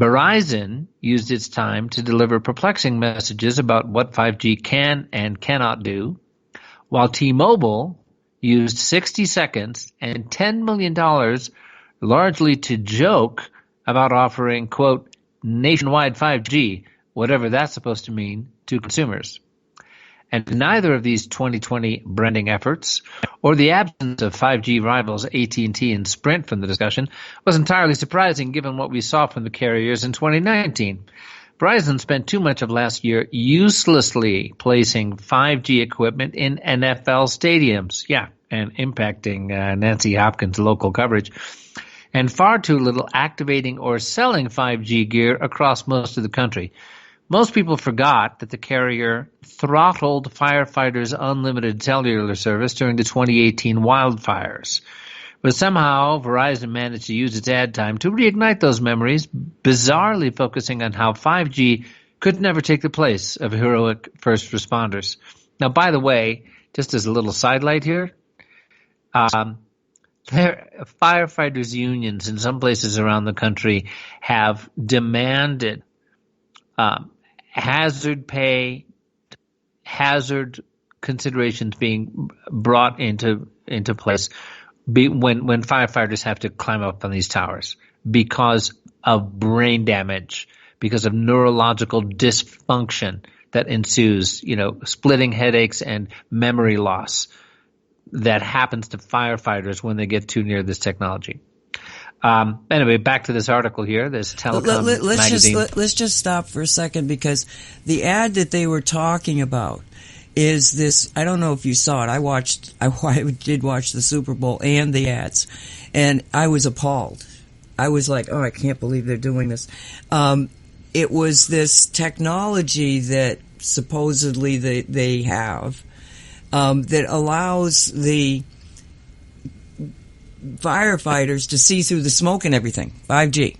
Verizon used its time to deliver perplexing messages about what 5G can and cannot do, while T-Mobile used 60 seconds and $10 million largely to joke about offering, quote, nationwide 5G, whatever that's supposed to mean, to consumers. And neither of these 2020 branding efforts or the absence of 5G rivals AT&T and Sprint from the discussion was entirely surprising given what we saw from the carriers in 2019. Verizon spent too much of last year uselessly placing 5G equipment in NFL stadiums, and impacting Nancy Hopkins' local coverage, and far too little activating or selling 5G gear across most of the country. Most people forgot that the carrier throttled firefighters' unlimited cellular service during the 2018 wildfires. But somehow Verizon managed to use its ad time to reignite those memories, bizarrely focusing on how 5G could never take the place of heroic first responders. Now, by the way, just as a little sidelight here, firefighters' unions in some places around the country have demanded hazard pay, hazard considerations being brought into place when firefighters have to climb up on these towers because of brain damage, because of neurological dysfunction that ensues, splitting headaches and memory loss that happens to firefighters when they get too near this technology. Anyway, back to this article here, this telecom magazine. Let's just stop for a second because the ad that they were talking about is this. I don't know if you saw it. I did watch the Super Bowl and the ads, and I was appalled. I was like, oh, I can't believe they're doing this. It was this technology that supposedly they have that allows the firefighters to see through the smoke and everything, 5G,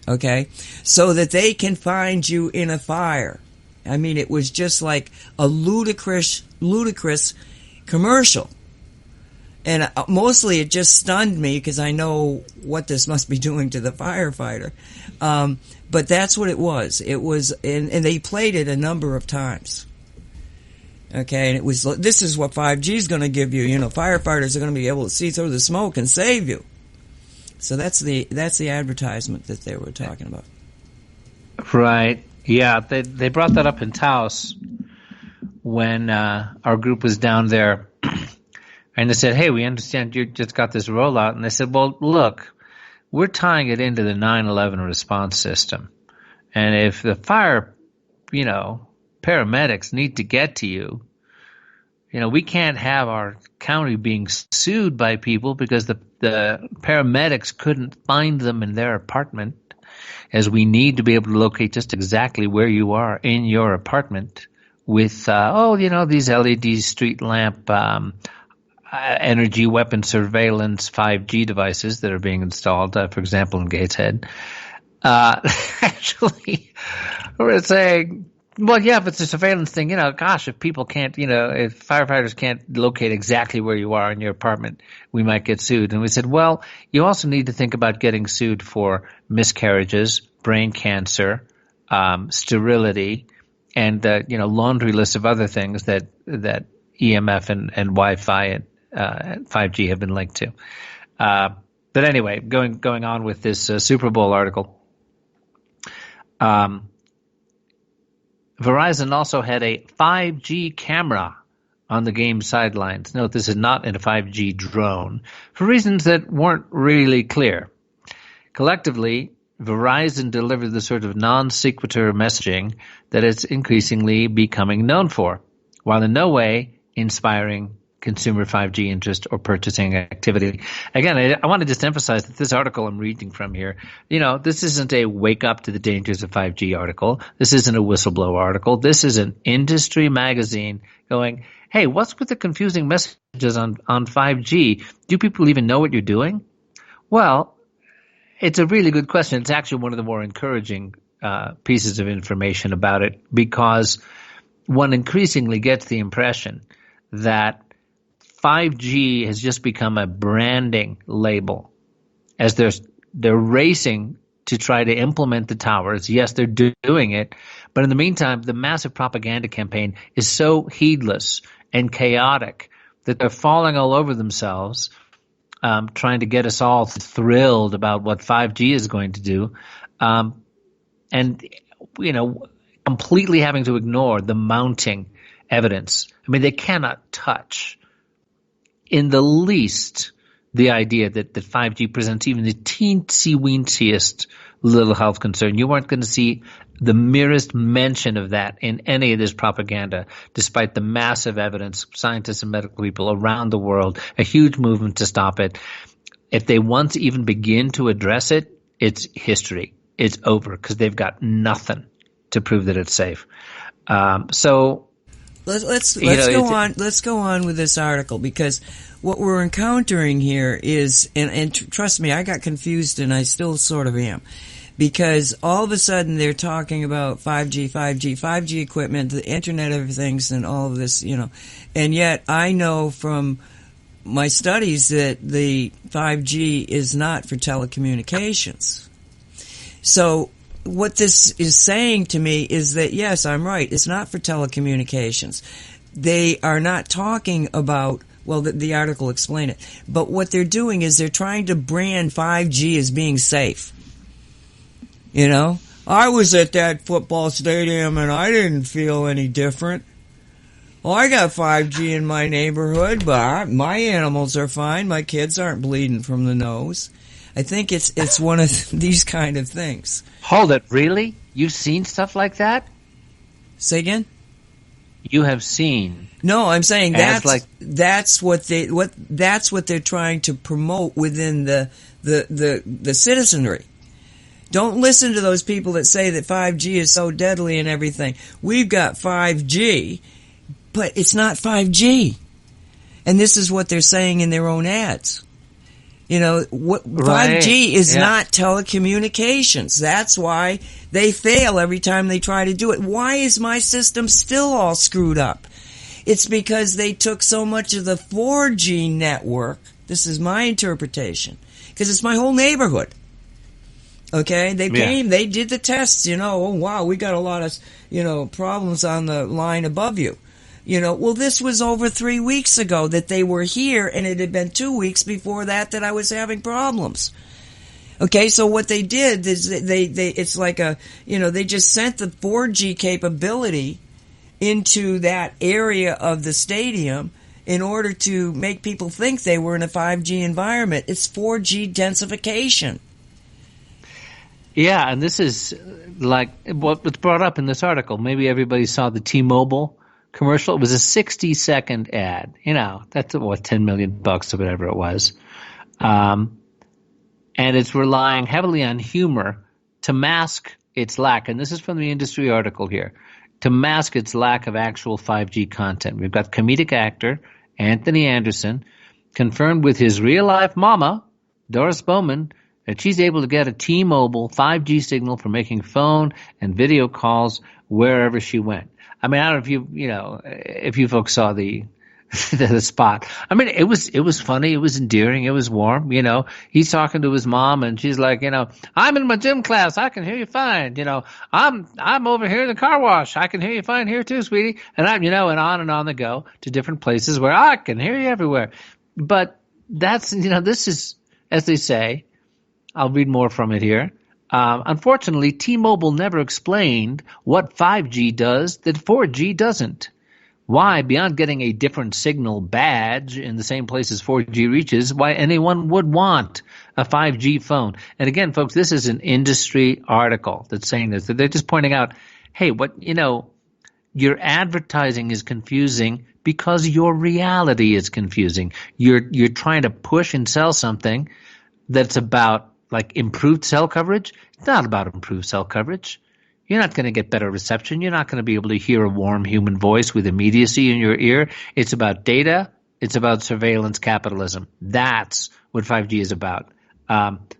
okay, so that they can find you in a fire. I mean, it was just like a ludicrous commercial. And mostly it just stunned me because I know what this must be doing to the firefighter. But that's what it was. It was, and they played it a number of times. Okay, and it was, this is what 5G is going to give you. Firefighters are going to be able to see through the smoke and save you. So that's the advertisement that they were talking about. Right. Yeah, they brought that up in Taos when our group was down there. And they said, hey, we understand you just got this rollout. And they said, well, look, we're tying it into the 9/11 response system. And if the fire, paramedics need to get to you, we can't have our county being sued by people because the paramedics couldn't find them in their apartment, as we need to be able to locate just exactly where you are in your apartment with, these LED street lamp energy weapon surveillance 5G devices that are being installed, for example, in Gateshead. Actually, we're saying, well, yeah, if it's a surveillance thing, if people can't, if firefighters can't locate exactly where you are in your apartment, we might get sued. And we said, well, you also need to think about getting sued for miscarriages, brain cancer, sterility, and laundry list of other things that EMF and Wi-Fi and 5G have been linked to. But anyway, going on with this Super Bowl article. Verizon also had a 5G camera on the game sidelines. Note, this is not in a 5G drone for reasons that weren't really clear. Collectively, Verizon delivered the sort of non-sequitur messaging that it's increasingly becoming known for, while in no way inspiring consumer 5G interest or purchasing activity. Again, I want to just emphasize that this article I'm reading from here, this isn't a wake up to the dangers of 5G article. This isn't a whistleblower article. This is an industry magazine going, hey, what's with the confusing messages on 5G? Do people even know what you're doing? Well, it's a really good question. It's actually one of the more encouraging pieces of information about it, because one increasingly gets the impression that 5G has just become a branding label as they're racing to try to implement the towers. Yes, they're doing it, but in the meantime, the massive propaganda campaign is so heedless and chaotic that they're falling all over themselves, trying to get us all thrilled about what 5G is going to do, and completely having to ignore the mounting evidence. I mean, they cannot touch in the least the idea that 5G presents even the teensy-weensiest little health concern. You aren't going to see the merest mention of that in any of this propaganda, despite the massive evidence, scientists and medical people around the world, a huge movement to stop it. If they once even begin to address it, it's history. It's over, because they've got nothing to prove that it's safe. So let's go on. Let's go on with this article, because what we're encountering here is, and trust me, I got confused, and I still sort of am, because all of a sudden they're talking about 5G equipment, the Internet of Things, and all of this, and yet I know from my studies that the 5G is not for telecommunications. So what this is saying to me is that, yes, I'm right, it's not for telecommunications. They are not talking about, well, the article explained it, but what they're doing is they're trying to brand 5G as being safe. I was at that football stadium and I didn't feel any different. Well, I got 5G in my neighborhood, but my animals are fine. My kids aren't bleeding from the nose. I think it's one of these kind of things. Hold it, really? You've seen stuff like that? Say again? You have seen? No, I'm saying that's what they're trying to promote within the citizenry. Don't listen to those people that say that 5G is so deadly and everything. We've got 5G, but it's not 5G. And this is what they're saying in their own ads. 5G is not telecommunications. That's why they fail every time they try to do it. Why is my system still all screwed up? It's because they took so much of the 4G network. This is my interpretation, because it's my whole neighborhood. Okay, they came, they did the tests, oh wow, we got a lot of, problems on the line above you. Well, this was over 3 weeks ago that they were here, and it had been 2 weeks before that I was having problems. Okay, so what they did is it's like they just sent the 4G capability into that area of the stadium in order to make people think they were in a 5G environment. It's 4G densification. Yeah, and this is like what was brought up in this article. Maybe everybody saw the T-Mobile commercial. It was a 60-second ad. That's what, $10 million or whatever it was. And it's relying heavily on humor to mask its lack. And this is from the industry article here. to mask its lack of actual 5G content. We've got comedic actor Anthony Anderson confirmed with his real-life mama, Doris Bowman, that she's able to get a T-Mobile 5G signal for making phone and video calls wherever she went. I mean, I don't know if you folks saw the spot. I mean, it was funny, it was endearing, it was warm. He's talking to his mom, and she's like, I'm in my gym class, I can hear you fine. I'm over here in the car wash, I can hear you fine here too, sweetie. And and on they go to different places where I can hear you everywhere. But that's this is, as they say. I'll read more from it here. Unfortunately, T-Mobile never explained what 5G does that 4G doesn't. Why, beyond getting a different signal badge in the same place as 4G reaches, why anyone would want a 5G phone. And again, folks, this is an industry article that's saying this. They're just pointing out, hey, your advertising is confusing because your reality is confusing. You're trying to push and sell something that's about like improved cell coverage. It's not about improved cell coverage. You're not going to get better reception. You're not going to be able to hear a warm human voice with immediacy in your ear. It's about data. It's about surveillance capitalism. That's what 5G is about.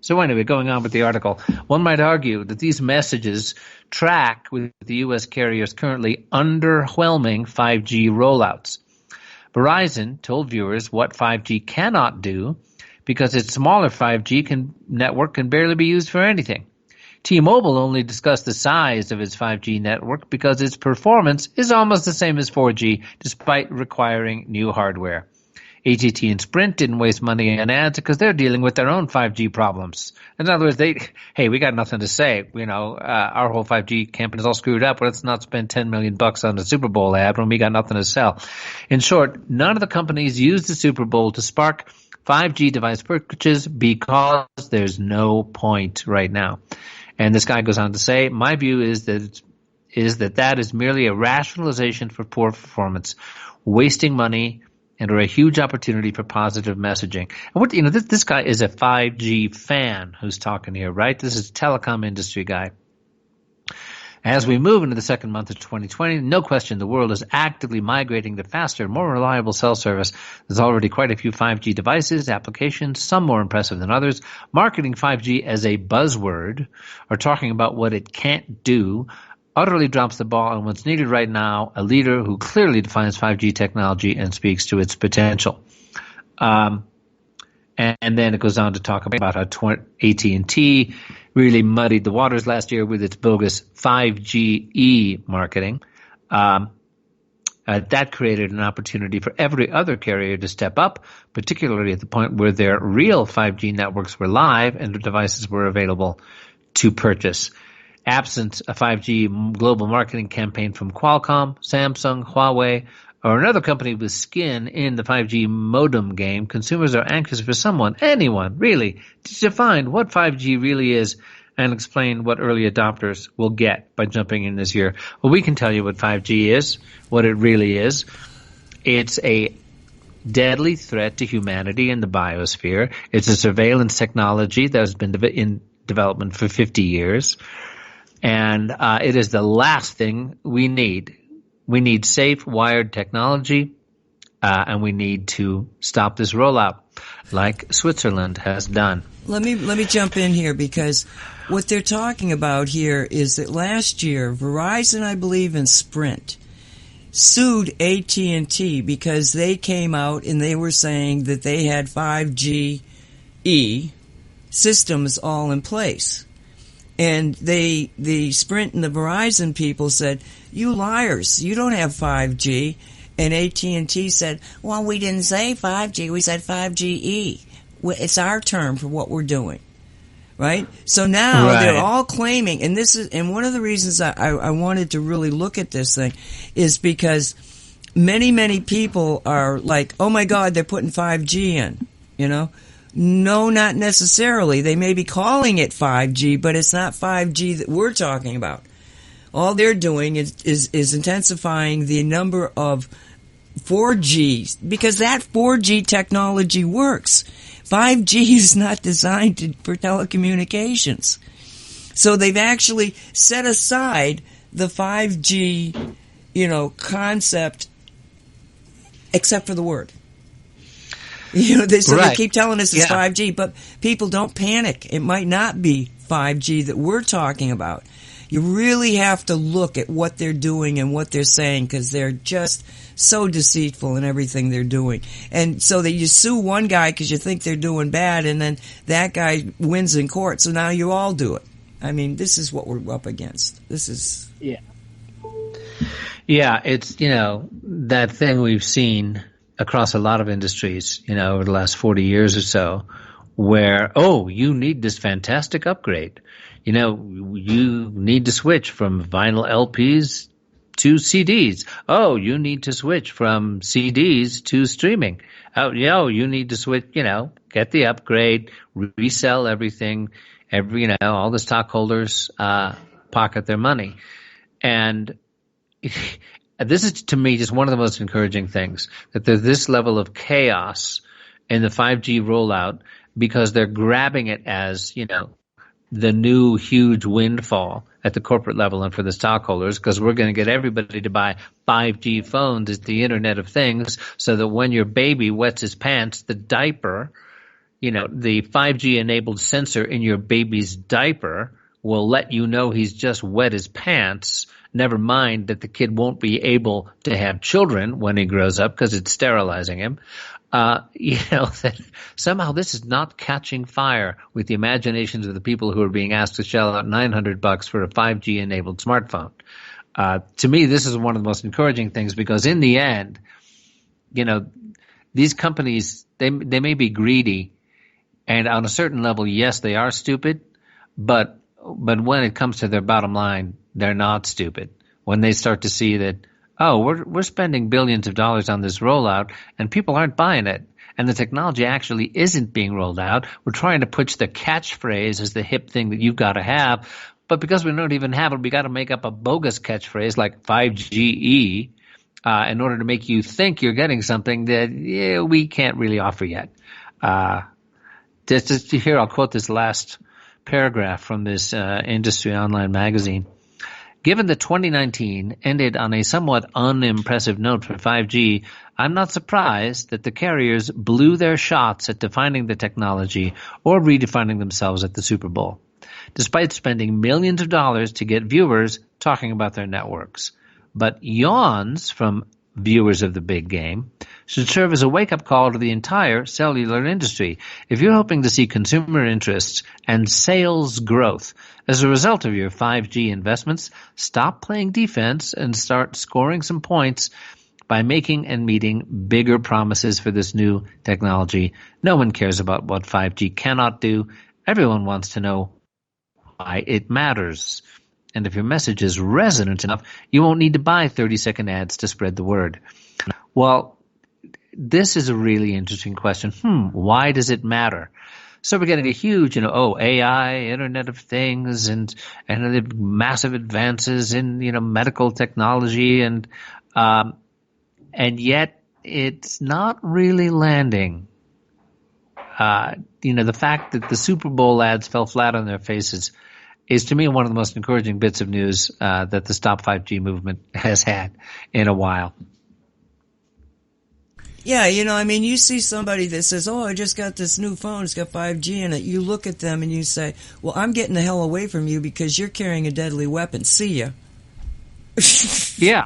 So anyway, going on with the article, one might argue that these messages track with the U.S. carriers currently underwhelming 5G rollouts. Verizon told viewers what 5G cannot do because its smaller 5G network can barely be used for anything. T-Mobile only discussed the size of its 5G network because its performance is almost the same as 4G, despite requiring new hardware. AT&T and Sprint didn't waste money on ads because they're dealing with their own 5G problems. In other words, we got nothing to say. Our whole 5G campaign is all screwed up. Let's not spend $10 million on the Super Bowl ad when we got nothing to sell. In short, none of the companies used the Super Bowl to spark 5G device purchases because there's no point right now. And this guy goes on to say, my view is that is merely a rationalization for poor performance, wasting money, and are a huge opportunity for positive messaging. And this guy is a 5G fan who's talking here, right? This is a telecom industry guy. As we move into the second month of 2020, no question the world is actively migrating to faster, more reliable cell service. There's already quite a few 5G devices, applications, some more impressive than others. Marketing 5G as a buzzword or talking about what it can't do utterly drops the ball on what's needed right now, a leader who clearly defines 5G technology and speaks to its potential. And then it goes on to talk about how AT&T really muddied the waters last year with its bogus 5GE marketing. That created an opportunity for every other carrier to step up, particularly at the point where their real 5G networks were live and the devices were available to purchase. Absent a 5G global marketing campaign from Qualcomm, Samsung, Huawei, or another company with skin in the 5G modem game, consumers are anxious for anyone really, to define what 5G really is and explain what early adopters will get by jumping in this year. Well, we can tell you what 5G is, what it really is. It's a deadly threat to humanity and the biosphere. It's a surveillance technology that has been in development for 50 years. And it is the last thing we need. We need safe wired technology, and we need to stop this rollout like Switzerland has done. Let me jump in here because what they're talking about here is that last year Verizon, I believe, and Sprint sued AT&T because they came out and they were saying that they had 5G systems all in place. And the Sprint and the Verizon people said, you liars, you don't have 5G. And AT&T said, well, we didn't say 5G, we said 5GE. It's our term for what we're doing. Right? So now they're all claiming, and one of the reasons I wanted to really look at this thing is because many people are like, oh my God, they're putting 5G in, No, not necessarily. They may be calling it 5G, but it's not 5G that we're talking about. All they're doing is intensifying the number of 4Gs, because that 4G technology works. 5G is not designed for telecommunications. So they've actually set aside the 5G, concept, except for the word. They keep telling us it's 5G, but people don't panic. It might not be 5G that we're talking about. You really have to look at what they're doing and what they're saying, because they're just so deceitful in everything they're doing. And so that you sue one guy because you think they're doing bad, and then that guy wins in court, so now you all do it. I mean, this is what we're up against. This is... Yeah, it's, that thing we've seen across a lot of industries, over the last 40 years or so, where, you need this fantastic upgrade. You need to switch from vinyl LPs to CDs. Oh, you need to switch from CDs to streaming. Oh, you need to switch, get the upgrade, resell everything, all the stockholders pocket their money. And this is, to me, just one of the most encouraging things, that there's this level of chaos in the 5G rollout because they're grabbing it as, the new huge windfall at the corporate level and for the stockholders, because we're going to get everybody to buy 5G phones as the Internet of Things, so that when your baby wets his pants, the diaper, the 5G-enabled sensor in your baby's diaper will let you know he's just wet his pants. Never mind that the kid won't be able to have children when he grows up because it's sterilizing him. That somehow this is not catching fire with the imaginations of the people who are being asked to shell out $900 for a 5G-enabled smartphone. To me, this is one of the most encouraging things, because in the end, these companies, they may be greedy, and on a certain level, yes, they are stupid, but when it comes to their bottom line, they're not stupid. When they start to see that, we're spending billions of dollars on this rollout and people aren't buying it, and the technology actually isn't being rolled out. We're trying to push the catchphrase as the hip thing that you've got to have, but because we don't even have it, we got to make up a bogus catchphrase like 5GE in order to make you think you're getting something that we can't really offer yet. Just here, I'll quote this last paragraph from this industry online magazine. Given that 2019 ended on a somewhat unimpressive note for 5G, I'm not surprised that the carriers blew their shots at defining the technology or redefining themselves at the Super Bowl, despite spending millions of dollars to get viewers talking about their networks. But yawns from viewers of the big game should serve as a wake-up call to the entire cellular industry. If you're hoping to see consumer interests and sales growth as a result of your 5G investments, stop playing defense and start scoring some points by making and meeting bigger promises for this new technology. No one cares about what 5G cannot do. Everyone wants to know why it matters. And if your message is resonant enough, you won't need to buy 30-second ads to spread the word. Well, this is a really interesting question. Why does it matter? So we're getting a huge, AI, Internet of Things, and the massive advances in, medical technology, and yet it's not really landing. The fact that the Super Bowl ads fell flat on their faces is, to me, one of the most encouraging bits of news that the Stop 5G movement has had in a while. Yeah, you see somebody that says, I just got this new phone, it's got 5G in it. You look at them and you say, well, I'm getting the hell away from you because you're carrying a deadly weapon. See ya. Yeah.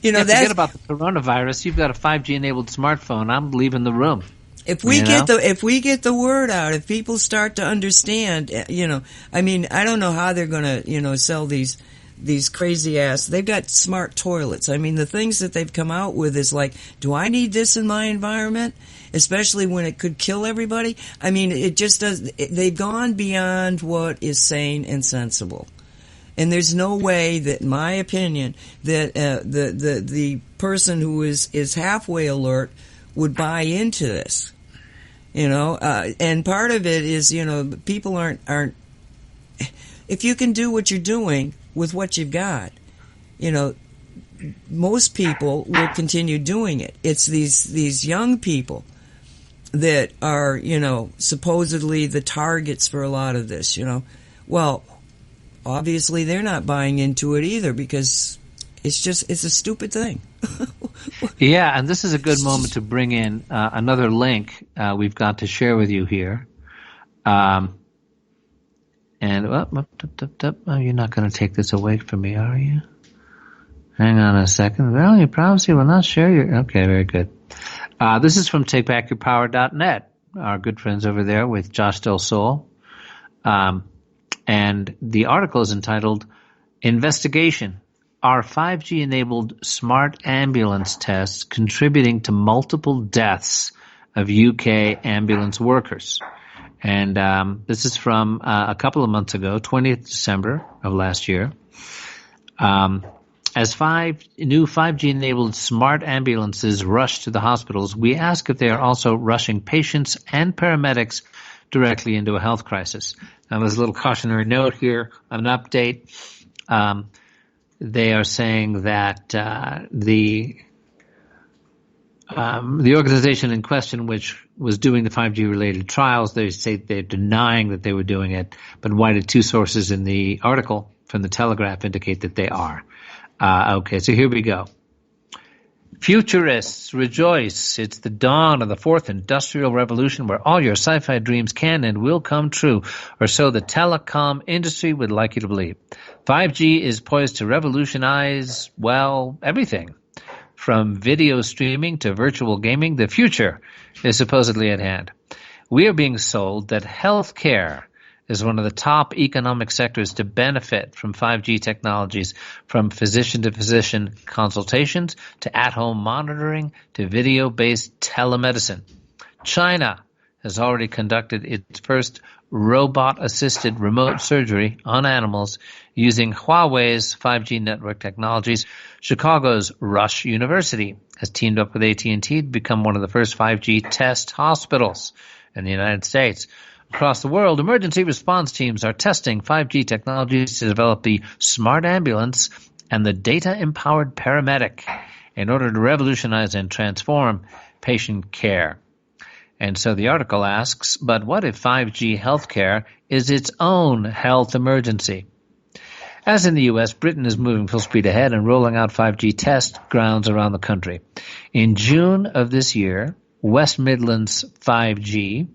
Forget about the coronavirus. You've got a 5G-enabled smartphone. I'm leaving the room. If we get the word out, if people start to understand, I don't know how they're going to, sell these crazy ass. They've got smart toilets. The things that they've come out with is like, do I need this in my environment? Especially when it could kill everybody. It just does. They've gone beyond what is sane and sensible. And there's no way that, in my opinion, that the person who is halfway alert would buy into this, and part of it is, people aren't, if you can do what you're doing with what you've got, most people will continue doing it. It's these young people that are, supposedly the targets for a lot of this, Well, obviously they're not buying into it either because it's a stupid thing. Yeah, and this is a good moment to bring in another link we've got to share with you here. And you're not going to take this away from me, are you? Hang on a second. Well, your privacy will not share your... Okay, very good. This is from TakeBackYourPower.net, our good friends over there with Josh Del Sol. And the article is entitled, Investigation. Are 5G-enabled smart ambulance tests contributing to multiple deaths of UK ambulance workers? And this is from a couple of months ago, 20th December of last year. As new 5G-enabled smart ambulances rush to the hospitals, we ask if they are also rushing patients and paramedics directly into a health crisis. Now, there's a little cautionary note here, an update. They are saying that the organization in question, which was doing the 5G-related trials, they say they're denying that they were doing it, but why did two sources in the article from the Telegraph indicate that they are? Okay, so here we go. Futurists, rejoice. It's the dawn of the fourth industrial revolution where all your sci-fi dreams can and will come true, or so the telecom industry would like you to believe. 5G is poised to revolutionize, well, everything. From video streaming to virtual gaming, the future is supposedly at hand. We are being sold that healthcare is one of the top economic sectors to benefit from 5G technologies, from physician-to-physician consultations to at-home monitoring to video-based telemedicine. China has already conducted its first robot-assisted remote surgery on animals using Huawei's 5G network technologies. Chicago's Rush University has teamed up with AT&T to become one of the first 5G test hospitals in the United States. Across the world, emergency response teams are testing 5G technologies to develop the smart ambulance and the data-empowered paramedic in order to revolutionize and transform patient care. And so the article asks, but what if 5G healthcare is its own health emergency? As in the U.S., Britain is moving full speed ahead and rolling out 5G test grounds around the country. In June of this year, West Midlands 5G,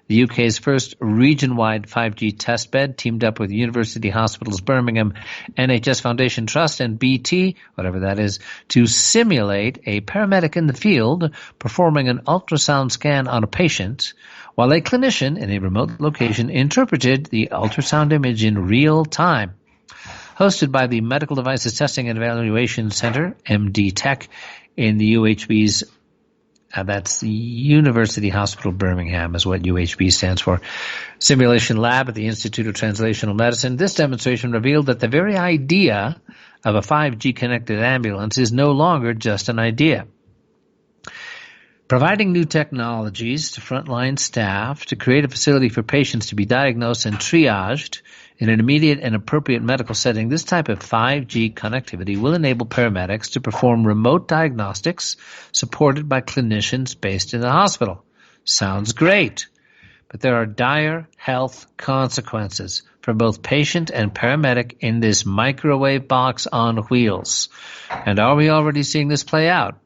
the UK's first region-wide 5G testbed, teamed up with University Hospitals Birmingham, NHS Foundation Trust, and BT, whatever that is, to simulate a paramedic in the field performing an ultrasound scan on a patient, while a clinician in a remote location interpreted the ultrasound image in real time. Hosted by the Medical Devices Testing and Evaluation Center, MD Tech, in the UHB's that's the University Hospital Birmingham is what UHB stands for. Simulation Lab at the Institute of Translational Medicine. This demonstration revealed that the very idea of a 5G connected ambulance is no longer just an idea. Providing new technologies to frontline staff to create a facility for patients to be diagnosed and triaged in an immediate and appropriate medical setting, this type of 5G connectivity will enable paramedics to perform remote diagnostics supported by clinicians based in the hospital. Sounds great, but there are dire health consequences for both patient and paramedic in this microwave box on wheels. And are we already seeing this play out?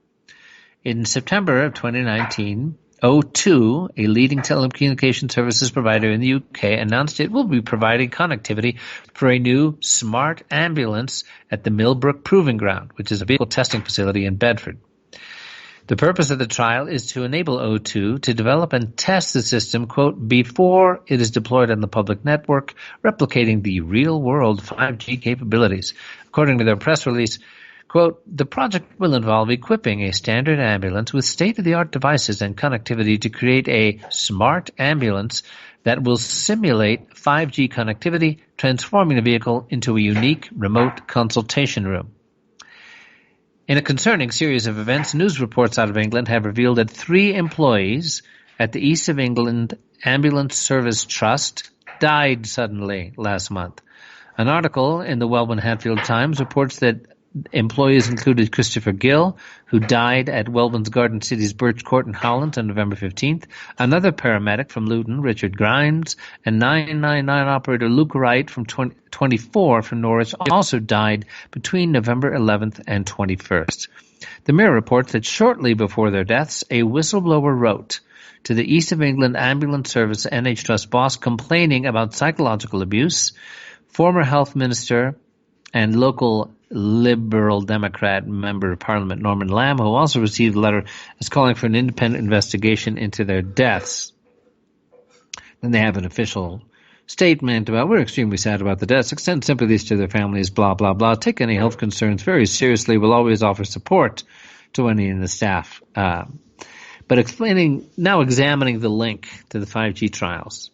In September of 2019, O2, a leading telecommunication services provider in the UK, announced it will be providing connectivity for a new smart ambulance at the Millbrook Proving Ground, which is a vehicle testing facility in Bedford. The purpose of the trial is to enable O2 to develop and test the system, quote, before it is deployed on the public network, replicating the real-world 5G capabilities. According to their press release, quote, the project will involve equipping a standard ambulance with state-of-the-art devices and connectivity to create a smart ambulance that will simulate 5G connectivity, transforming the vehicle into a unique remote consultation room. In a concerning series of events, news reports out of England have revealed that 3 employees at the East of England Ambulance Service Trust died suddenly last month. An article in the Welwyn Hatfield Times reports that Employees included Christopher Gill, who died at Welwyn's Garden City's Birch Court in Holland on November 15th, another paramedic from Luton, Richard Grimes, and 999 operator Luke Wright from 24 from Norwich also died between November 11th and 21st. The Mirror reports that shortly before their deaths, a whistleblower wrote to the East of England Ambulance Service NH Trust boss complaining about psychological abuse. Former Health Minister and local Liberal Democrat Member of Parliament Norman Lamb, who also received a letter, is calling for an independent investigation into their deaths. Then they have an official statement about, we're extremely sad about the deaths, extend sympathies to their families, blah, blah, blah, take any health concerns very seriously, we'll always offer support to any in the staff. But examining the link to the 5G trials.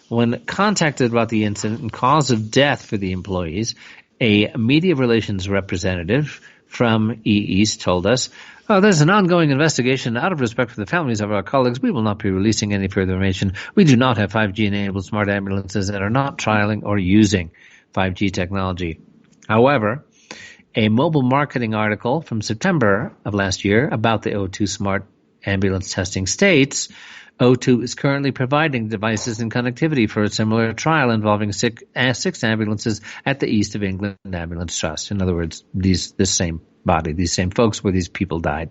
When contacted about the incident and cause of death for the employees, a media relations representative from EEAS told us, there's an ongoing investigation. Out of respect for the families of our colleagues, we will not be releasing any further information. We do not have 5G-enabled smart ambulances and are not trialing or using 5G technology. However, a mobile marketing article from September of last year about the O2 smart ambulance testing states O2 is currently providing devices and connectivity for a similar trial involving six ambulances at the East of England Ambulance Trust. In other words, this same body, these same folks where these people died.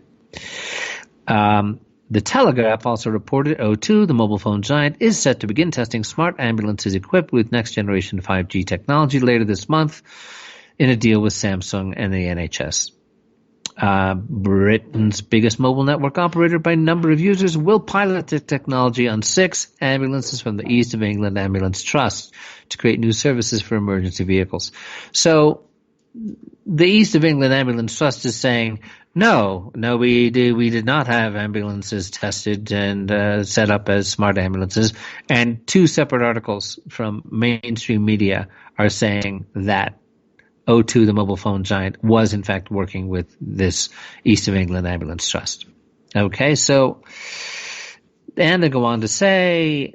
The Telegraph also reported O2, the mobile phone giant, is set to begin testing smart ambulances equipped with next-generation 5G technology later this month in a deal with Samsung and the NHS. Britain's biggest mobile network operator by number of users will pilot the technology on 6 ambulances from the East of England Ambulance Trust to create new services for emergency vehicles. So the East of England Ambulance Trust is saying, no, we did not have ambulances tested and set up as smart ambulances. And 2 separate articles from mainstream media are saying that O2, the mobile phone giant, was in fact working with this East of England Ambulance Trust. Okay, so, and they go on to say,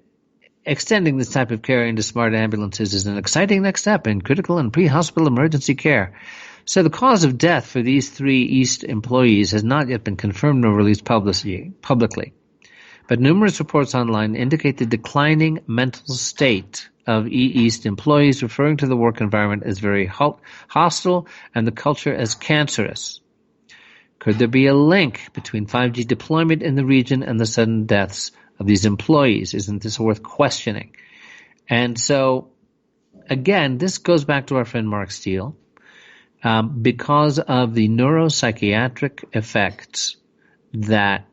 extending this type of care into smart ambulances is an exciting next step in critical and pre-hospital emergency care. So the cause of death for these 3 East employees has not yet been confirmed nor released publicly. But numerous reports online indicate the declining mental state of East employees, referring to the work environment as very hostile and the culture as cancerous. Could there be a link between 5G deployment in the region and the sudden deaths of these employees? Isn't this worth questioning? And so, again, this goes back to our friend Mark Steele. Because of the neuropsychiatric effects that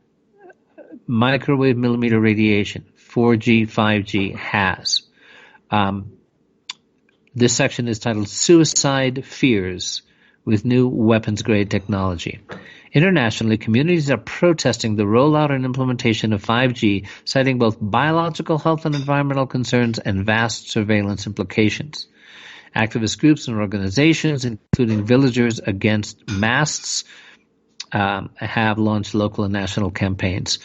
microwave millimeter radiation, 4G, 5G has. This section is titled Suicide Fears with New Weapons-Grade Technology. Internationally, communities are protesting the rollout and implementation of 5G, citing both biological health and environmental concerns and vast surveillance implications. Activist groups and organizations, including Villagers Against Masts, have launched local and national campaigns.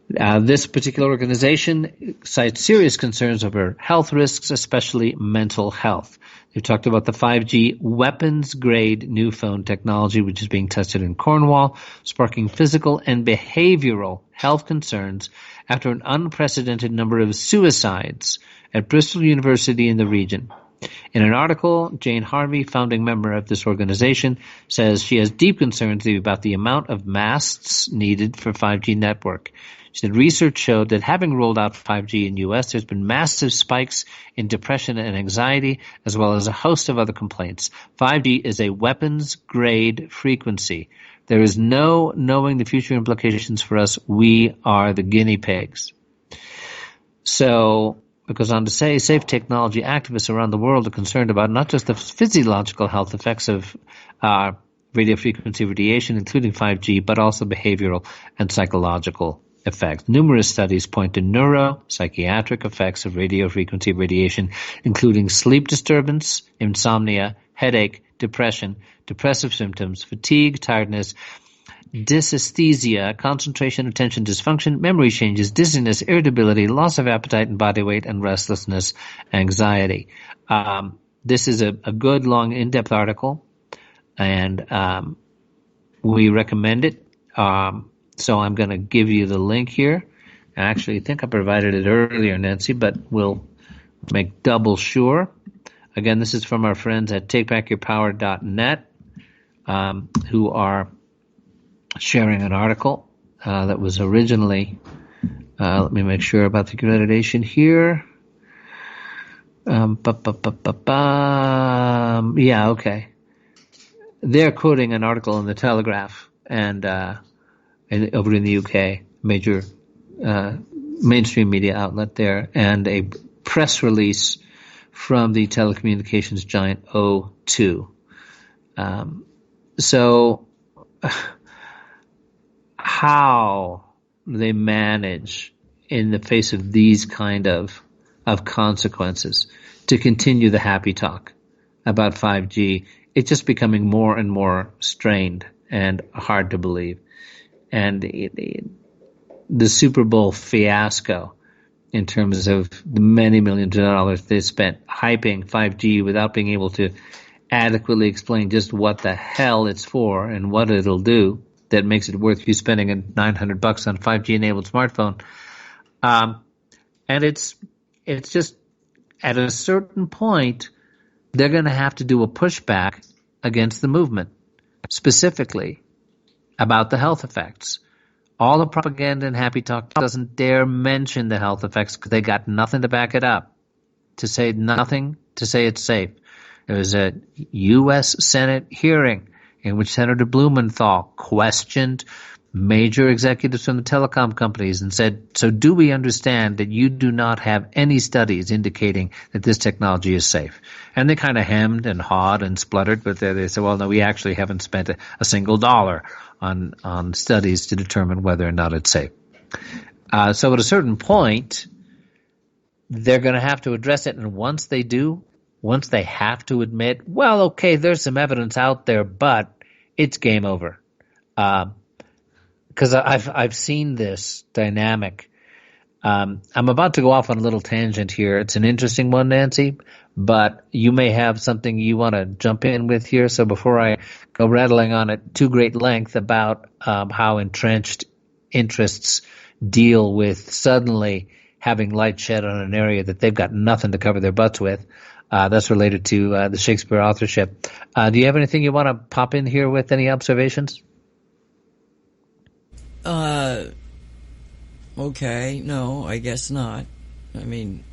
This particular organization cites serious concerns over health risks, especially mental health. They've talked about the 5G weapons-grade new phone technology, which is being tested in Cornwall, sparking physical and behavioral health concerns after an unprecedented number of suicides at Bristol University in the region. In an article, Jane Harvey, founding member of this organization, says she has deep concerns about the amount of masts needed for 5G network. She said research showed that having rolled out 5G in U.S., there's been massive spikes in depression and anxiety, as well as a host of other complaints. 5G is a weapons-grade frequency. There is no knowing the future implications for us. We are the guinea pigs. So it goes on to say, safe technology activists around the world are concerned about not just the physiological health effects of radio frequency radiation, including 5G, but also behavioral and psychological effects. Numerous studies point to neuropsychiatric effects of radio frequency radiation, including sleep disturbance, insomnia, headache, depression, depressive symptoms, fatigue, tiredness, dysesthesia, concentration, attention dysfunction, memory changes, dizziness, irritability, loss of appetite and body weight, and restlessness, anxiety. This is a good, long, in-depth article. and we recommend it. So I'm going to give you the link here. Actually, I think I provided it earlier, Nancy, but we'll make double sure. Again, this is from our friends at takebackyourpower.net, who are sharing an article that was originally, let me make sure about the accreditation here. Yeah, okay. They're quoting an article in the Telegraph and over in the UK, major mainstream media outlet there, and a press release from the telecommunications giant O2. So how they manage in the face of these kind of consequences to continue the happy talk about 5G, it's just becoming more and more strained and hard to believe. And the Super Bowl fiasco in terms of the many millions of dollars they spent hyping 5G without being able to adequately explain just what the hell it's for and what it'll do that makes it worth you spending $900 on a 5G-enabled smartphone. And it's just at a certain point, they're going to have to do a pushback against the movement, specifically about the health effects. All the propaganda and happy talk doesn't dare mention the health effects because they got nothing to back it up, to say nothing, to say it's safe. There was a U.S. Senate hearing in which Senator Blumenthal questioned major executives from the telecom companies and said, so do we understand that you do not have any studies indicating that this technology is safe? And they kind of hemmed and hawed and spluttered, but they said, well, no, we actually haven't spent a single dollar on studies to determine whether or not it's safe. So at a certain point, they're going to have to address it. And once they do, once they have to admit, well, okay, there's some evidence out there, but it's game over. Because I've seen this dynamic. I'm about to go off on a little tangent here. It's an interesting one, Nancy, but you may have something you want to jump in with here. So before I go rattling on at too great length about how entrenched interests deal with suddenly having light shed on an area that they've got nothing to cover their butts with, that's related to the Shakespeare authorship. Do you have anything you want to pop in here with, any observations? Okay, no, I guess not. I mean,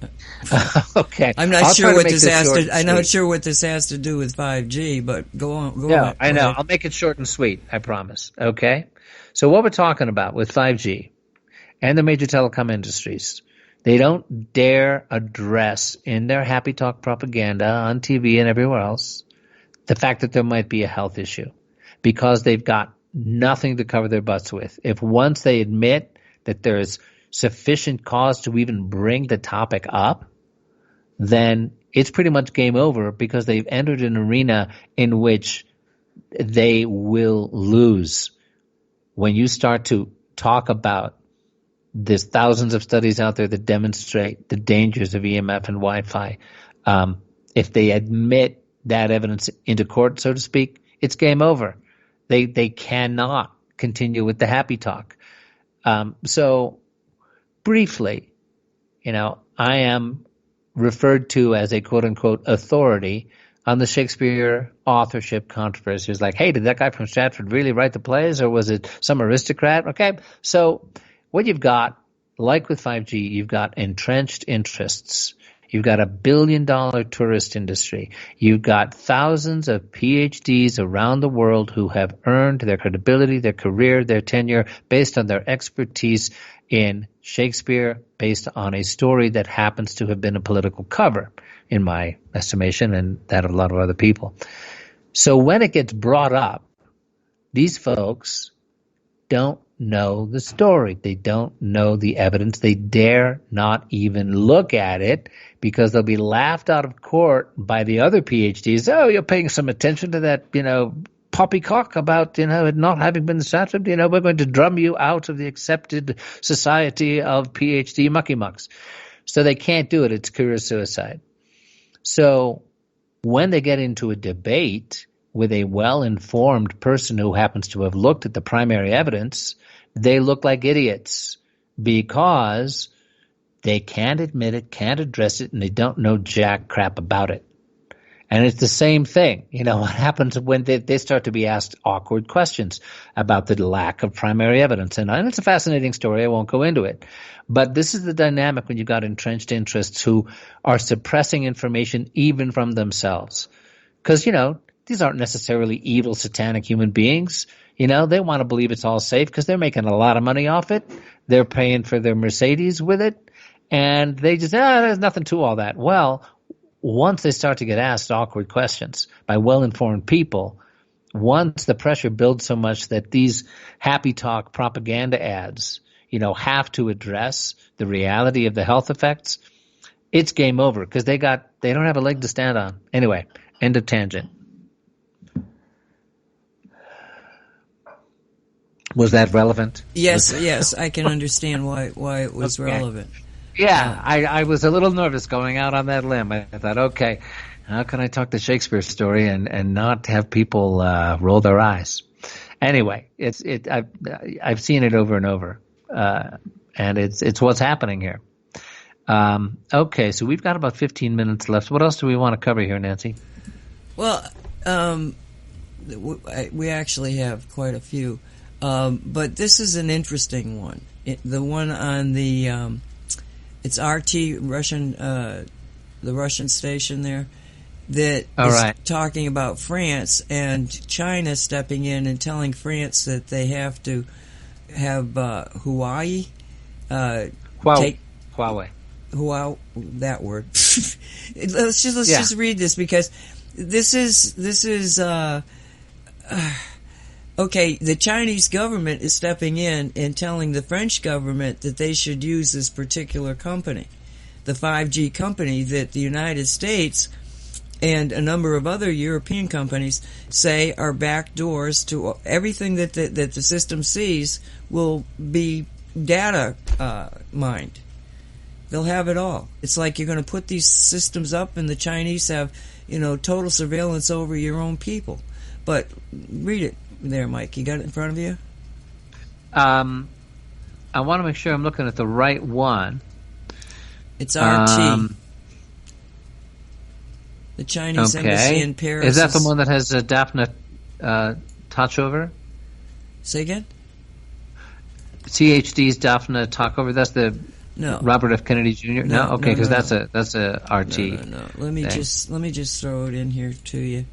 okay. I'm not sure what this has to. I'm not sure what this has to do with 5G, but go on. Go on. I know. I'll make it short and sweet. I promise. Okay. So what we're talking about with 5G and the major telecom industries, they don't dare address in their happy talk propaganda on TV and everywhere else the fact that there might be a health issue because they've got nothing to cover their butts with. If once they admit that there is sufficient cause to even bring the topic up, then it's pretty much game over because they've entered an arena in which they will lose. When you start to talk about there's thousands of studies out there that demonstrate the dangers of EMF and Wi-Fi, if they admit that evidence into court, so to speak, it's game over. They cannot continue with the happy talk. So briefly, I am referred to as a quote-unquote authority on the Shakespeare authorship controversy. It's like, hey, did that guy from Stratford really write the plays, or was it some aristocrat? Okay, so what you've got, like with 5G, you've got entrenched interests. You've got $1 billion tourist industry. You've got thousands of PhDs around the world who have earned their credibility, their career, their tenure based on their expertise in Shakespeare, based on a story that happens to have been a political cover, in my estimation, and that of a lot of other people. So when it gets brought up, these folks don't know the story. They don't know the evidence. They dare not even look at it because they'll be laughed out of court by the other PhDs. Oh, you're paying some attention to that, poppycock about, it not having been settled. We're going to drum you out of the accepted society of PhD mucky mucks. So they can't do it. It's career suicide. So when they get into a debate, with a well-informed person who happens to have looked at the primary evidence, they look like idiots because they can't admit it, can't address it, and they don't know jack crap about it. And it's the same thing. What happens when they start to be asked awkward questions about the lack of primary evidence. And it's a fascinating story. I won't go into it. But this is the dynamic when you've got entrenched interests who are suppressing information even from themselves. Because, these aren't necessarily evil, satanic human beings. They want to believe it's all safe because they're making a lot of money off it. They're paying for their Mercedes with it. And they just, there's nothing to all that. Well, once they start to get asked awkward questions by well-informed people, once the pressure builds so much that these happy talk propaganda ads, have to address the reality of the health effects, it's game over because they don't have a leg to stand on. Anyway, end of tangent. Was that relevant? Yes, I can understand why it was relevant. Yeah, I was a little nervous going out on that limb. I thought, okay, how can I talk the Shakespeare story and not have people roll their eyes? Anyway, I've seen it over and over, and it's what's happening here. Okay, so we've got about 15 minutes left. What else do we want to cover here, Nancy? Well, we actually have quite a few, but this is an interesting one. The one on the it's RT Russian, the Russian station there that is talking about France and China stepping in and telling France that they have to have Huawei. That word. let's just read this because this is okay. The Chinese government is stepping in and telling the French government that they should use this particular company, the 5G company that the United States and a number of other European companies say are back doors to everything that the system sees will be data mined. They'll have it all. It's like you're going to put these systems up and the Chinese have, total surveillance over your own people. But read it there, Mike. You got it in front of you? I want to make sure I'm looking at the right one. It's RT. The Chinese embassy in Paris. Is that the one that has Daphne Touchover? Say again? CHD's Daphne Touchover. That's the Robert F. Kennedy Jr. No, okay, because that's a RT. No. Let me just throw it in here to you,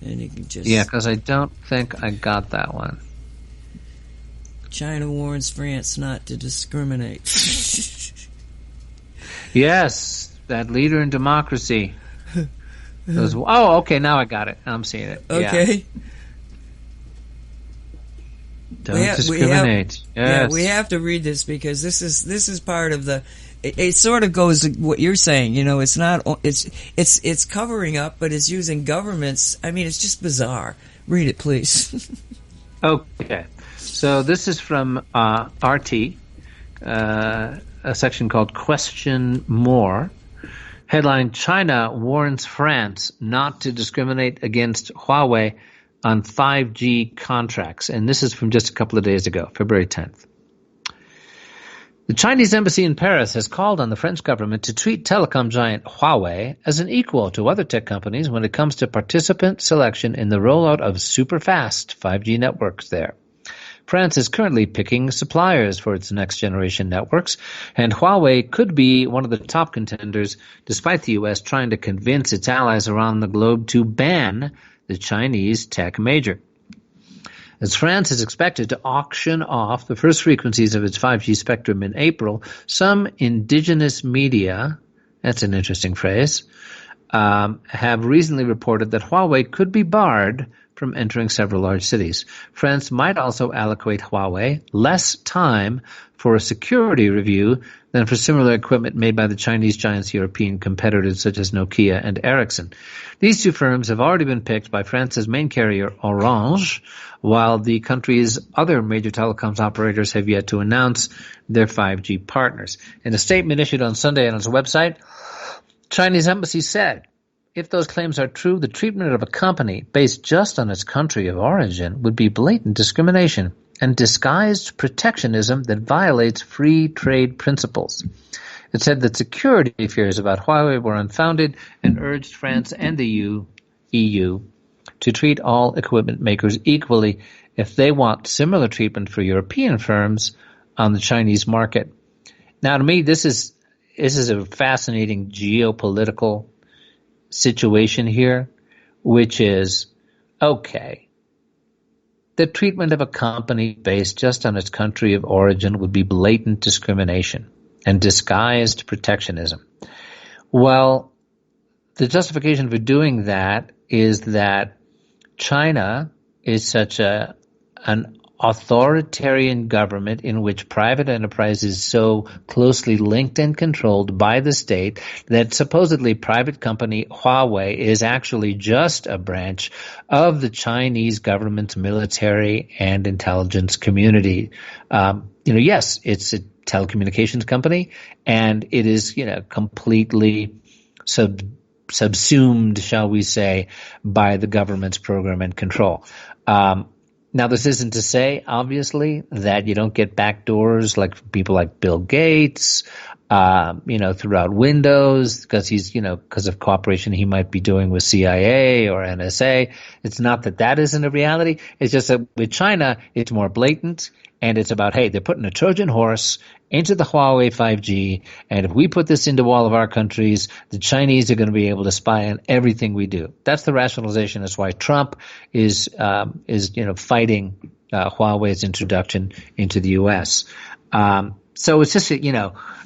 and you can just because I don't think I got that one. China warns France not to discriminate. Yes, that leader in democracy. Okay, now I got it. I'm seeing it. Okay. Yeah. Don't discriminate. Yes. We have to read this because this is part of the. It sort of goes to what you're saying. It's not. It's covering up, but it's using governments. I mean, it's just bizarre. Read it, please. Okay. So this is from RT, a section called Question More. Headline: China warns France not to discriminate against Huawei on 5G contracts. And this is from just a couple of days ago, February 10th. The Chinese embassy in Paris has called on the French government to treat telecom giant Huawei as an equal to other tech companies when it comes to participant selection in the rollout of super-fast 5G networks there. France is currently picking suppliers for its next-generation networks, and Huawei could be one of the top contenders, despite the U.S. trying to convince its allies around the globe to ban the Chinese tech major. As France is expected to auction off the first frequencies of its 5G spectrum in April, some indigenous media, that's an interesting phrase, have recently reported that Huawei could be barred from entering several large cities. France might also allocate Huawei less time for a security review than for similar equipment made by the Chinese giant's European competitors such as Nokia and Ericsson. These two firms have already been picked by France's main carrier Orange, while the country's other major telecoms operators have yet to announce their 5G partners. In a statement issued on Sunday on its website, Chinese embassy said if those claims are true, the treatment of a company based just on its country of origin would be blatant discrimination and disguised protectionism that violates free trade principles. It said that security fears about Huawei were unfounded and urged France and the EU to treat all equipment makers equally if they want similar treatment for European firms on the Chinese market. Now, to me, this is a fascinating geopolitical situation here, which is, okay, the treatment of a company based just on its country of origin would be blatant discrimination and disguised protectionism. Well, the justification for doing that is that China is such an authoritarian government in which private enterprise is so closely linked and controlled by the state that supposedly private company Huawei is actually just a branch of the Chinese government's military and intelligence community. Yes, it's a telecommunications company, and it is, completely subsumed, shall we say, by the government's program and control. Now, this isn't to say, obviously, that you don't get backdoors like people like Bill Gates, throughout Windows, because of cooperation he might be doing with CIA or NSA. It's not that isn't a reality. It's just that with China, it's more blatant, and it's about, hey, they're putting a Trojan horse into the Huawei 5G, and if we put this into all of our countries, the Chinese are going to be able to spy on everything we do. That's the rationalization. That's why Trump is fighting Huawei's introduction into the U.S. So it's just,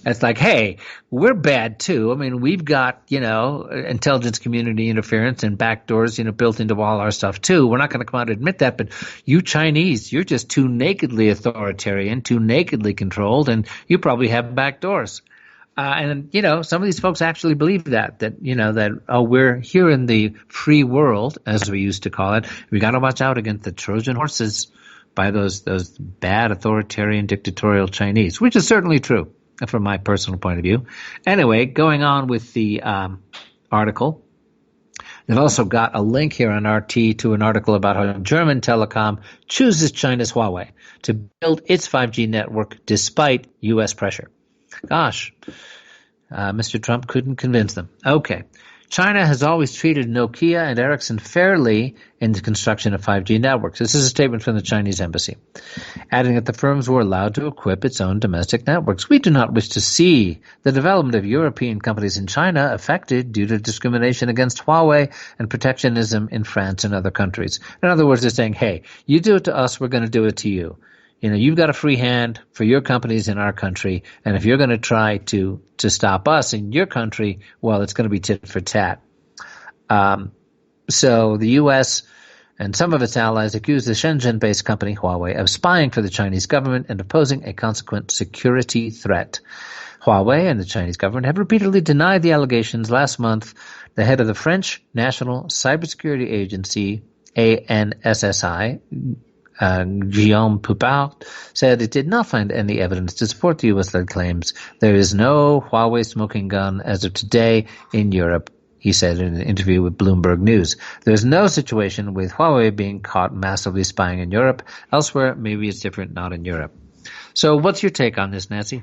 it's like, hey, we're bad too. I mean, we've got, intelligence community interference and backdoors, built into all our stuff too. We're not going to come out and admit that, but you Chinese, you're just too nakedly authoritarian, too nakedly controlled, and you probably have backdoors. And some of these folks actually believe that we're here in the free world, as we used to call it. We got to watch out against the Trojan horses by those bad authoritarian dictatorial Chinese, which is certainly true from my personal point of view. Anyway, going on with the article, they've also got a link here on RT to an article about how German telecom chooses China's Huawei to build its 5G network despite U.S. pressure. Gosh, Mr. Trump couldn't convince them. Okay. China has always treated Nokia and Ericsson fairly in the construction of 5G networks. This is a statement from the Chinese embassy, adding that the firms were allowed to equip its own domestic networks. We do not wish to see the development of European companies in China affected due to discrimination against Huawei and protectionism in France and other countries. In other words, they're saying, hey, you do it to us, we're going to do it to you. You've got a free hand for your companies in our country, and if you're going to try to stop us in your country, well, it's going to be tit for tat. So the U.S. and some of its allies accuse the Shenzhen-based company Huawei of spying for the Chinese government and of posing a consequent security threat. Huawei and the Chinese government have repeatedly denied the allegations. Last month, the head of the French National Cybersecurity Agency, ANSSI, Guillaume Poupard, said it did not find any evidence to support the U.S.-led claims. There is no Huawei smoking gun as of today in Europe, he said in an interview with Bloomberg News. There's no situation with Huawei being caught massively spying in Europe. Elsewhere, maybe it's different, not in Europe. So what's your take on this, Nancy?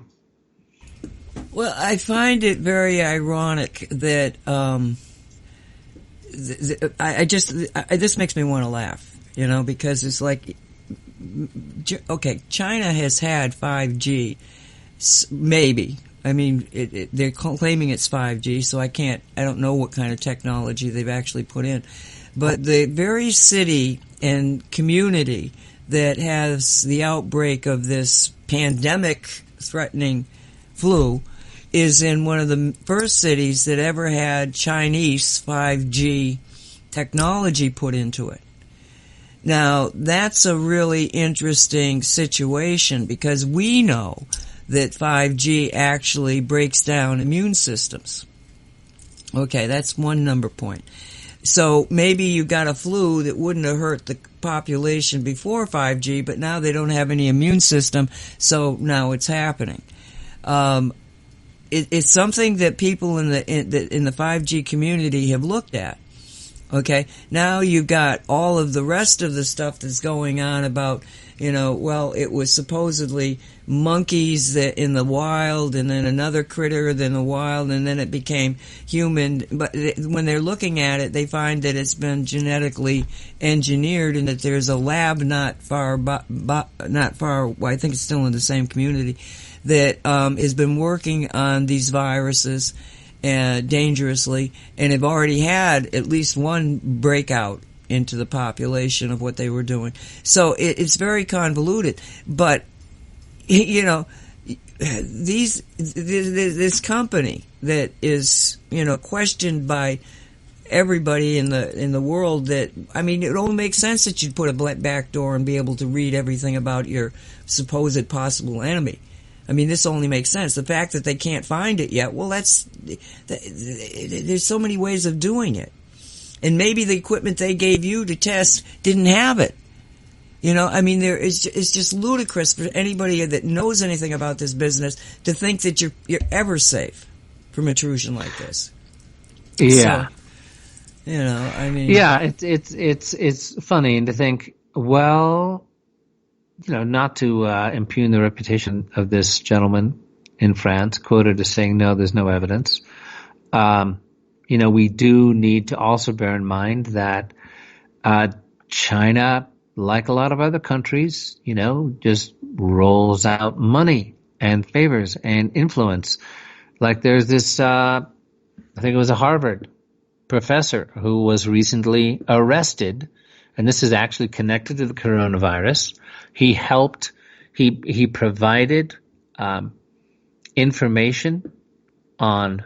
Well, I find it very ironic that this makes me want to laugh. Because it's like, okay, China has had 5G, maybe. I mean, they're claiming it's 5G, so I don't know what kind of technology they've actually put in. But the very city and community that has the outbreak of this pandemic-threatening flu is in one of the first cities that ever had Chinese 5G technology put into it. Now, that's a really interesting situation because we know that 5G actually breaks down immune systems. Okay, that's one number point. So maybe you got a flu that wouldn't have hurt the population before 5G, but now they don't have any immune system, so now it's happening. it's something that people in the 5G community have looked at. Okay, now you've got all of the rest of the stuff that's going on about, well, it was supposedly monkeys that in the wild, and then another critter in the wild, and then it became human. But when they're looking at it, they find that it's been genetically engineered, and that there's a lab not far. Well, I think it's still in the same community that has been working on these viruses dangerously, and have already had at least one breakout into the population of what they were doing. So it's very convoluted. But this company that is questioned by everybody in the world, that it only makes sense that you'd put a back door and be able to read everything about your supposed possible enemy. This only makes sense. The fact that they can't find it yet, well, there's so many ways of doing it. And maybe the equipment they gave you to test didn't have it. It's just ludicrous for anybody that knows anything about this business to think that you're ever safe from intrusion like this. Yeah. So, Yeah, it's funny to think, well, not to impugn the reputation of this gentleman in France, quoted as saying, no, there's no evidence. We do need to also bear in mind that China, like a lot of other countries, just rolls out money and favors and influence. Like there's this, I think it was a Harvard professor who was recently arrested, and this is actually connected to the coronavirus. He provided information on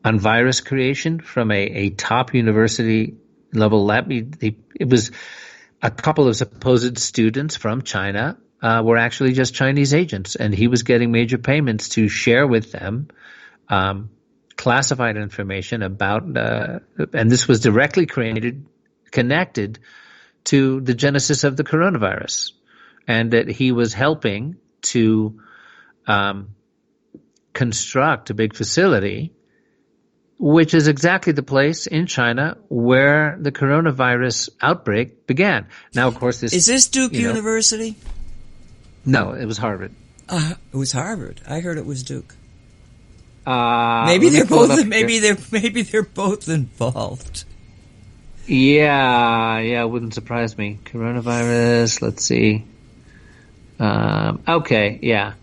virus creation from a top university level lab. It was a couple of supposed students from China were actually just Chinese agents, and he was getting major payments to share with them classified information about, and this was directly connected to the genesis of the coronavirus, and that he was helping to construct a big facility, which is exactly the place in China where the coronavirus outbreak began. Now, of course, is this Duke University? No, it was Harvard. It was Harvard. I heard it was Duke. Maybe they're both. Maybe they're both involved. Yeah, it wouldn't surprise me. Coronavirus, let's see. Okay, yeah.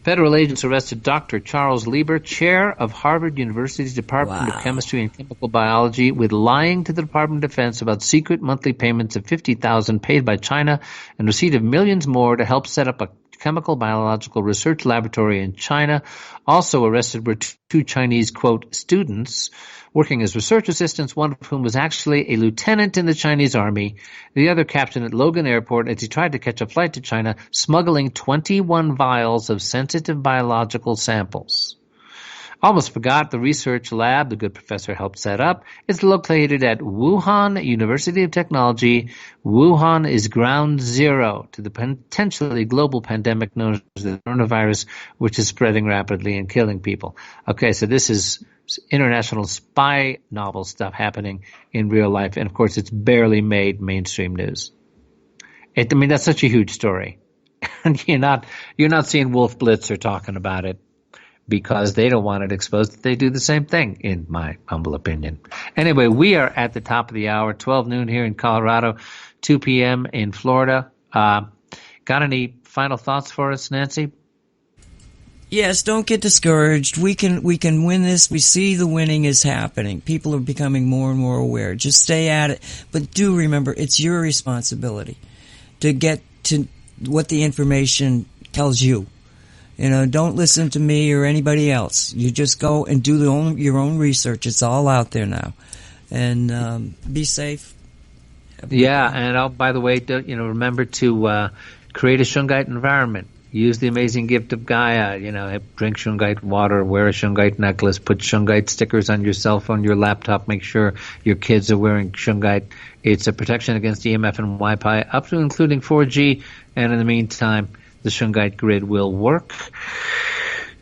Federal agents arrested Dr. Charles Lieber, chair of Harvard University's Department of Chemistry and Chemical Biology, with lying to the Department of Defense about secret monthly payments of $50,000 paid by China and receipt of millions more to help set up a chemical biological research laboratory in China. Also arrested were two Chinese, quote, students working as research assistants, one of whom was actually a lieutenant in the Chinese army, the other captain at Logan Airport as he tried to catch a flight to China, smuggling 21 vials of sensitive biological samples. Almost forgot the research lab the good professor helped set up. It's located at Wuhan University of Technology. Wuhan is ground zero to the potentially global pandemic known as the coronavirus, which is spreading rapidly and killing people. Okay, so this is international spy novel stuff happening in real life. And, of course, it's barely made mainstream news. That's such a huge story. And you're not seeing Wolf Blitzer talking about it, because they don't want it exposed. They do the same thing, in my humble opinion. Anyway, we are at the top of the hour, 12 noon here in Colorado, 2 p.m. in Florida. Got any final thoughts for us, Nancy? Yes, don't get discouraged. We can win this. We see the winning is happening. People are becoming more and more aware. Just stay at it. But do remember, it's your responsibility to get to what the information tells you. Don't listen to me or anybody else. You just go and do your own research. It's all out there now. And be safe. Yeah, and by the way, remember to create a Shungite environment. Use the amazing gift of Gaia. Drink Shungite water, wear a Shungite necklace, put Shungite stickers on your cell phone, your laptop. Make sure your kids are wearing Shungite. It's a protection against EMF and Wi-Fi, up to including 4G. And in the meantime, the Shungite grid will work.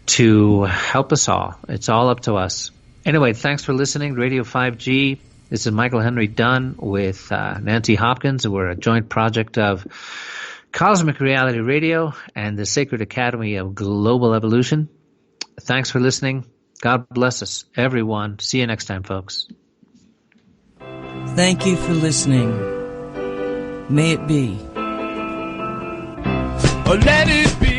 to help us all. It's all up to us. Anyway, thanks for listening. Radio 5G. This is Michael Henry Dunn with Nancy Hopkins. We're a joint project of Cosmic Reality Radio and the Sacred Academy of Global Evolution. Thanks for listening. God bless us, everyone. See you next time, folks. Thank you for listening. May it be. Let it be.